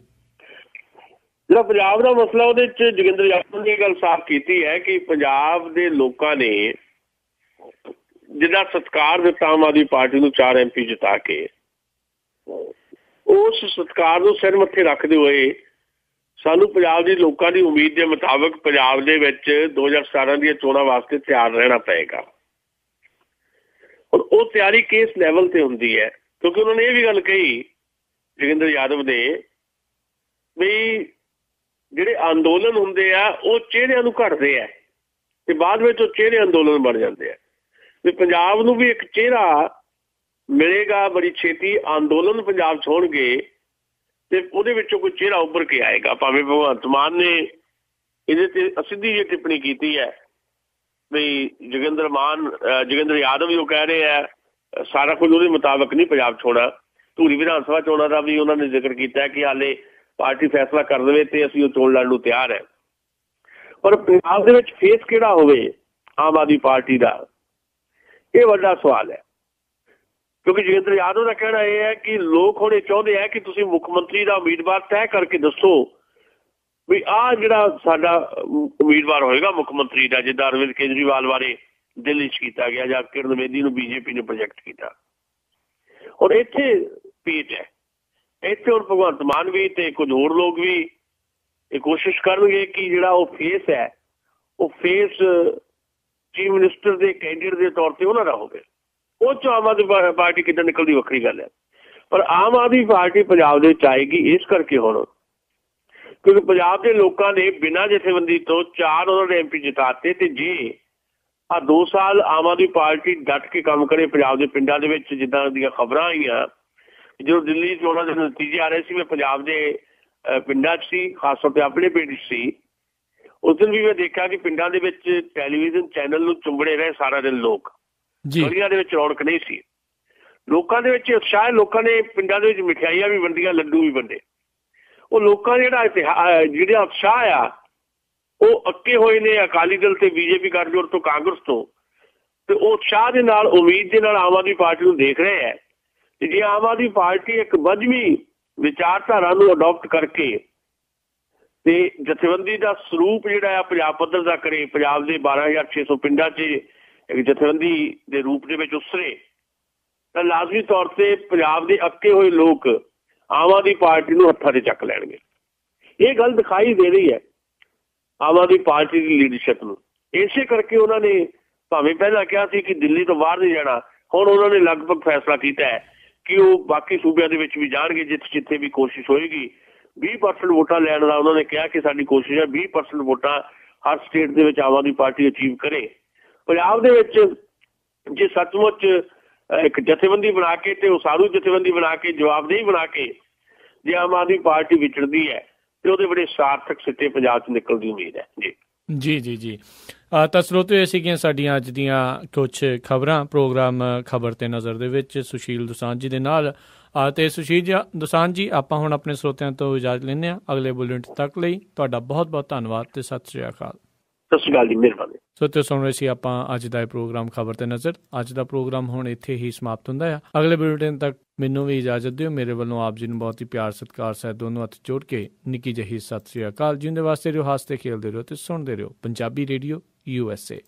ਜਿਹੜਾ ਪੰਜਾਬ ਦਾ ਮਸਲਾ, ਉਹਦੇ 'ਚ ਜੋਗਿੰਦਰ ਯਾਦਵ ਨੇ ਇਹ ਗੱਲ ਸਾਫ਼ ਕੀਤੀ ਹੈ ਕਿ ਪੰਜਾਬ ਦੇ ਲੋਕਾਂ ਨੇ ਜਿਹਦਾ ਸਤਿਕਾਰ ਦਿੱਤਾ ਆਮ ਆਦਮੀ ਪਾਰਟੀ ਨੂੰ 4 MP ਜਿਤਾ ਕੇ, ਉਸ ਸਤਿਕਾਰ ਨੂੰ ਸਿਰ ਮੱਥੇ ਰੱਖਦੇ ਹੋਏ ਸਾਨੂੰ ਪੰਜਾਬ ਦੇ ਲੋਕਾਂ ਦੀ ਉਮੀਦ ਦੇ ਮੁਤਾਬਕ ਪੰਜਾਬ ਦੇ ਵਿੱਚ 2017 ਦੀਆਂ ਚੋਣਾਂ ਵਾਸਤੇ ਤਿਆਰ ਰਹਿਣਾ ਪਏਗਾ। ਹੁਣ ਉਹ ਤਿਆਰੀ ਕਿਸ ਲੈਵਲ ਤੇ ਹੁੰਦੀ ਹੈ, ਕਿਉਂਕਿ ਉਹਨਾਂ ਨੇ ਇਹ ਵੀ ਗੱਲ ਕਹੀ ਜੋਗਿੰਦਰ ਯਾਦਵ ਨੇ ਵੀ ਜਿਹੜੇ ਅੰਦੋਲਨ ਹੁੰਦੇ ਆ ਉਹ ਚਿਹਰਿਆਂ ਨੂੰ ਘੜਦੇ ਆ ਤੇ ਬਾਅਦ ਵਿੱਚ ਉਹ ਚਿਹਰੇ ਅੰਦੋਲਨ ਬਣ ਜਾਂਦੇ ਆ। ਵੀ ਪੰਜਾਬ ਨੂੰ ਵੀ ਇੱਕ ਚਿਹਰਾ ਮਿਲੇਗਾ ਬੜੀ ਛੇਤੀ, ਅੰਦੋਲਨ ਪੰਜਾਬ 'ਚ ਹੋਣਗੇ ਤੇ ਉਹਦੇ ਵਿੱਚੋਂ ਕੋਈ ਚਿਹਰਾ ਉੱਭਰ ਕੇ ਆਏਗਾ। ਭਾਵੇਂ ਭਗਵੰਤ ਮਾਨ ਨੇ ਇਹਦੇ ਤੇ ਅਸਿੱਧੀ ਜਿਹੀ ਟਿੱਪਣੀ ਕੀਤੀ ਹੈ ਵੀ ਜੋਗਿੰਦਰ ਯਾਦਵ ਵੀ ਉਹ ਕਹਿ ਰਹੇ ਆ ਸਾਰਾ ਕੁਝ ਉਹਦੇ ਮੁਤਾਬਕ ਨਹੀਂ ਪੰਜਾਬ 'ਚ ਹੋਣਾ। ਧੂਰੀ ਵਿਧਾਨ ਸਭਾ ਚੋਣਾਂ ਦਾ ਵੀ ਉਹਨਾਂ ਨੇ ਜ਼ਿਕਰ ਕੀਤਾ ਕਿ ਹਾਲੇ ਪਾਰਟੀ ਫੈਸਲਾ ਕਰ ਦੇਵੇ ਤੇ ਅਸੀਂ ਉਹ ਚੋਣ ਲੜਨ ਨੂੰ ਤਿਆਰ ਹੈ। ਪਰ ਪੰਜਾਬ ਦੇ ਵਿੱਚ ਫੇਸ ਕਿਹੜਾ ਹੋਵੇ ਆਮ ਆਦਮੀ ਪਾਰਟੀ ਦਾ, ਇਹ ਵੱਡਾ ਸਵਾਲ ਹੈ। ਕਿਉਂਕਿ ਜੋਗਿੰਦਰ ਯਾਦਵ ਦਾ ਕਹਿਣਾ ਇਹ ਹੈ ਕਿ ਲੋਕ ਹੁਣ ਇਹ ਚਾਹੁੰਦੇ ਆ ਕਿ ਤੁਸੀਂ ਮੁੱਖ ਮੰਤਰੀ ਦਾ ਉਮੀਦਵਾਰ ਤੈਅ ਕਰਕੇ ਦੱਸੋ ਵੀ ਆਹ ਜਿਹੜਾ ਸਾਡਾ ਉਮੀਦਵਾਰ ਹੋਏਗਾ ਮੁੱਖ ਮੰਤਰੀ ਦਾ, ਜਿੱਦਾਂ ਅਰਵਿੰਦ ਕੇਜਰੀਵਾਲ ਬਾਰੇ ਦਿੱਲੀ 'ਚ ਕੀਤਾ ਗਿਆ ਜਾਂ ਕਿਰਨ ਬੇਦੀ ਨੂੰ BJP ਨੇ ਪ੍ਰੋਜੈਕਟ ਕੀਤਾ। ਹੁਣ ਇੱਥੇ ਪੀਟ ਹੈ, ਇੱਥੇ ਹੁਣ ਭਗਵੰਤ ਮਾਨ ਵੀ ਤੇ ਕੁਝ ਹੋਰ ਲੋਕ ਵੀ ਇਹ ਕੋਸ਼ਿਸ਼ ਕਰਨਗੇ ਕਿ ਜਿਹੜਾ ਉਹ ਫੇਸ ਹੈ ਉਹ ਫੇਸ ਚੀਫ ਮਿਨਿਸਟਰ ਦੇ ਕੈਂਡੀਡੇਟ ਦੇ ਤੌਰ ਤੇ ਉਹਨਾਂ ਦਾ ਹੋਵੇ। ਉਹ 'ਚੋਂ ਆਮ ਆਦਮੀ ਪਾਰਟੀ ਕਿੱਦਾਂ ਨਿਕਲਦੀ ਵੱਖਰੀ ਗੱਲ ਹੈ, ਪਰ ਆਮ ਆਦਮੀ ਪਾਰਟੀ ਪੰਜਾਬ ਦੇ ਵਿੱਚ ਆਏਗੀ ਇਸ ਕਰਕੇ ਹੁਣ ਕਿਉਂਕਿ ਪੰਜਾਬ ਦੇ ਲੋਕਾਂ ਨੇ ਬਿਨਾਂ ਜਥੇਬੰਦੀ ਤੋਂ 4 ਉਹਨਾਂ ਦੇ MP ਜਿਤਾਤੇ ਤੇ ਜੇ ਆ 2 ਸਾਲ ਆਮ ਆਦਮੀ ਪਾਰਟੀ ਡਟ ਕੇ ਕੰਮ ਕਰੇ ਪੰਜਾਬ ਦੇ ਪਿੰਡਾਂ ਦੇ ਵਿੱਚ। ਜਿੱਦਾਂ ਦੀਆਂ ਖਬਰਾਂ ਆਈਆਂ, ਜਦੋਂ ਦਿੱਲੀ ਚੋਣਾਂ ਦੇ ਨਤੀਜੇ ਆ ਰਹੇ ਸੀ, ਮੈਂ ਪੰਜਾਬ ਦੇ ਪਿੰਡਾਂ 'ਚ ਸੀ, ਖਾਸ ਤੌਰ 'ਤੇ ਆਪਣੇ ਪਿੰਡ 'ਚ ਸੀ। ਉਸ ਦਿਨ ਵੀ ਮੈਂ ਦੇਖਿਆ ਕਿ ਪਿੰਡਾਂ ਦੇ ਵਿੱਚ ਟੈਲੀਵਿਜ਼ਨ ਚੈਨਲ ਨੂੰ ਚੁੰਬੜੇ ਰਹੇ ਸਾਰਾ ਦਿਨ ਲੋਕ। ਗਲੀਆਂ ਦੇ ਵਿੱਚ ਰੌਣਕ ਨਹੀਂ ਸੀ, ਲੋਕਾਂ ਦੇ ਵਿੱਚ ਉਤਸ਼ਾਹ। ਲੋਕਾਂ ਨੇ ਪਿੰਡਾਂ ਦੇ ਵਿੱਚ ਮਿਠਾਈਆਂ ਵੀ ਵੰਡੀਆਂ, ਲੱਡੂ ਵੀ ਵੰਡੇ। ਉਹ ਲੋਕਾਂ ਦਾ ਜਿਹੜਾ ਉਤਸ਼ਾਹ ਆ ਉਹ ਅੱਕੇ ਹੋਏ ਨੇ ਅਕਾਲੀ ਦਲ ਤੇ ਬੀਜੇਪੀ ਗੱਠਜੋੜ ਤੋਂ, ਕਾਂਗਰਸ ਤੋਂ। ਤੇ ਉਹ ਉਤਸ਼ਾਹ ਦੇ ਨਾਲ, ਉਮੀਦ ਦੇ ਨਾਲ ਆਮ ਆਦਮੀ ਪਾਰਟੀ ਨੂੰ ਦੇਖ ਰਹੇ ਹੈ। ਤੇ ਜੇ ਆਮ ਆਦਮੀ ਪਾਰਟੀ ਇੱਕ ਵੱਧਵੀਂ ਵਿਚਾਰਧਾਰਾ ਨੂੰ ਅਡਾਪਟ ਕਰਕੇ ਤੇ ਜਥੇਬੰਦੀ ਦਾ ਸਰੂਪ ਜਿਹੜਾ ਆ ਪੰਜਾਬ ਪੱਧਰ ਦਾ ਕਰੇ, ਪੰਜਾਬ ਦੇ 12,600 ਪਿੰਡਾਂ 'ਚ ਇੱਕ ਜਥੇਬੰਦੀ ਦੇ ਰੂਪ ਦੇ ਵਿੱਚ ਉਸਰੇ, ਤਾਂ ਲਾਜ਼ਮੀ ਤੌਰ ਤੇ ਪੰਜਾਬ ਦੇ ਅੱਕੇ ਹੋਏ ਲੋਕ ਆਮ ਆਦਮੀ ਪਾਰਟੀ ਨੂੰ ਹੱਥਾਂ 'ਤੇ ਚੱਕ ਲੈਣਗੇ। ਇਹ ਗੱਲ ਦਿਖਾਈ ਦੇ ਰਹੀ ਹੈ ਆਮ ਆਦਮੀ ਪਾਰਟੀ ਦੀ ਲੀਡਰਸ਼ਿਪ ਨੂੰ। ਇਸੇ ਕਰਕੇ ਉਹਨਾਂ ਨੇ ਭਾਵੇਂ ਪਹਿਲਾਂ ਕਿਹਾ ਸੀ ਕਿ ਦਿੱਲੀ ਤੋਂ ਬਾਹਰ ਨਹੀਂ ਜਾਣਾ, ਹੁਣ ਉਹਨਾਂ ਨੇ ਲਗਭਗ ਫੈਸਲਾ ਕੀਤਾ ਹੈ ਕਿ ਉਹ ਬਾਕੀ ਸੂਬਿਆਂ ਦੇ ਵਿੱਚ ਵੀ ਜਾਣਗੇ, ਜਿੱਥੇ ਵੀ ਕੋਸ਼ਿਸ਼ ਹੋਏਗੀ। 20% ਵੋਟਾਂ ਲੈਣ ਦਾ ਉਹਨਾਂ ਨੇ ਕਿਹਾ ਕਿ ਸਾਡੀ ਕੋਸ਼ਿਸ਼ ਹੈ 20% ਵੋਟਾਂ ਹਰ ਸਟੇਟ ਦੇ ਵਿੱਚ ਆਮ ਆਦਮੀ ਪਾਰਟੀ ਅਚੀਵ ਕਰੇ। ਪੰਜਾਬ ਦੇ ਵਿੱਚ ਜੇ ਸੱਚਮੁੱਚ ਇੱਕ ਜਥੇਬੰਦੀ ਬਣਾ ਕੇ ਤੇ ਉਸਾਰੂ ਜਥੇਬੰਦੀ ਬਣਾ ਕੇ, ਜਵਾਬਦੇਹੀ ਬਣਾ ਕੇ ਜੇ ਆਮ ਆਦਮੀ ਪਾਰਟੀ ਵਿਚਰਦੀ ਹੈ ਤੇ ਉਹਦੇ ਬੜੇ ਸਾਰਥਕ ਸਿੱਟੇ ਪੰਜਾਬ 'ਚ ਨਿਕਲਣ ਦੀ ਉਮੀਦ ਹੈ।
ਜੀ ਤਾਂ ਸਰੋਤਿਓ, ਇਹ ਸੀਗੀਆਂ ਸਾਡੀਆਂ ਅੱਜ ਦੀਆਂ ਕੁਛ ਖਬਰਾਂ ਪ੍ਰੋਗਰਾਮ ਖਬਰ ਤੇ ਨਜ਼ਰ ਦੇ ਵਿੱਚ ਸੁਸ਼ੀਲ ਦੋਸਾਂਝ ਜੀ ਦੇ ਨਾਲ। ਤੇ ਸੁਸ਼ੀਲ ਦੋਸਾਂਝ ਜੀ, ਆਪਾਂ ਹੁਣ ਆਪਣੇ ਸਰੋਤਿਆਂ ਤੋਂ ਇਜਾਜ਼ਤ ਲੈਂਦੇ ਹਾਂ। ਅਗਲੇ ਬੁਲੇਟਿਨ ਤੱਕ ਲਈ ਤੁਹਾਡਾ ਬਹੁਤ ਬਹੁਤ ਧੰਨਵਾਦ ਤੇ ਸਤਿ ਸ਼੍ਰੀ ਅਕਾਲ।
ਸਤਿ ਸ਼੍ਰੀ ਅਕਾਲ ਜੀ, ਮਿਹਰਬਾਨੀ।
ਸਰੋਤਿਓ, ਸੁਣ ਰਹੇ ਸੀ ਆਪਾਂ ਅੱਜ ਦਾ ਇਹ ਪ੍ਰੋਗਰਾਮ ਖਬਰ ਤੇ ਨਜ਼ਰ। ਅੱਜ ਦਾ ਪ੍ਰੋਗਰਾਮ ਹੁਣ ਇੱਥੇ ਹੀ ਸਮਾਪਤ ਹੁੰਦਾ ਆ। ਅਗਲੇ ਬੁਲੇਟਿਨ ਤੱਕ ਮੈਨੂੰ ਵੀ ਇਜਾਜ਼ਤ ਦਿਓ। ਮੇਰੇ ਵੱਲੋਂ ਆਪ ਜੀ ਨੂੰ ਬਹੁਤ ਹੀ ਪਿਆਰ ਸਤਿਕਾਰ ਸਹਿਤ ਦੋਨੋਂ ਹੱਥ ਜੋੜ ਕੇ ਨਿੱਕੀ ਜਿਹੀ ਸਤਿ ਸ਼੍ਰੀ ਅਕਾਲ। ਜਿਉਂਦੇ ਵਾਸਤੇ ਰਹੋ, ਹੱਸਦੇ ਖੇਲਦੇ ਰਹੋ ਤੇ ਸੁਣਦੇ ਰਹੋ ਪੰਜਾਬੀ ਰੇਡੀਓ USA।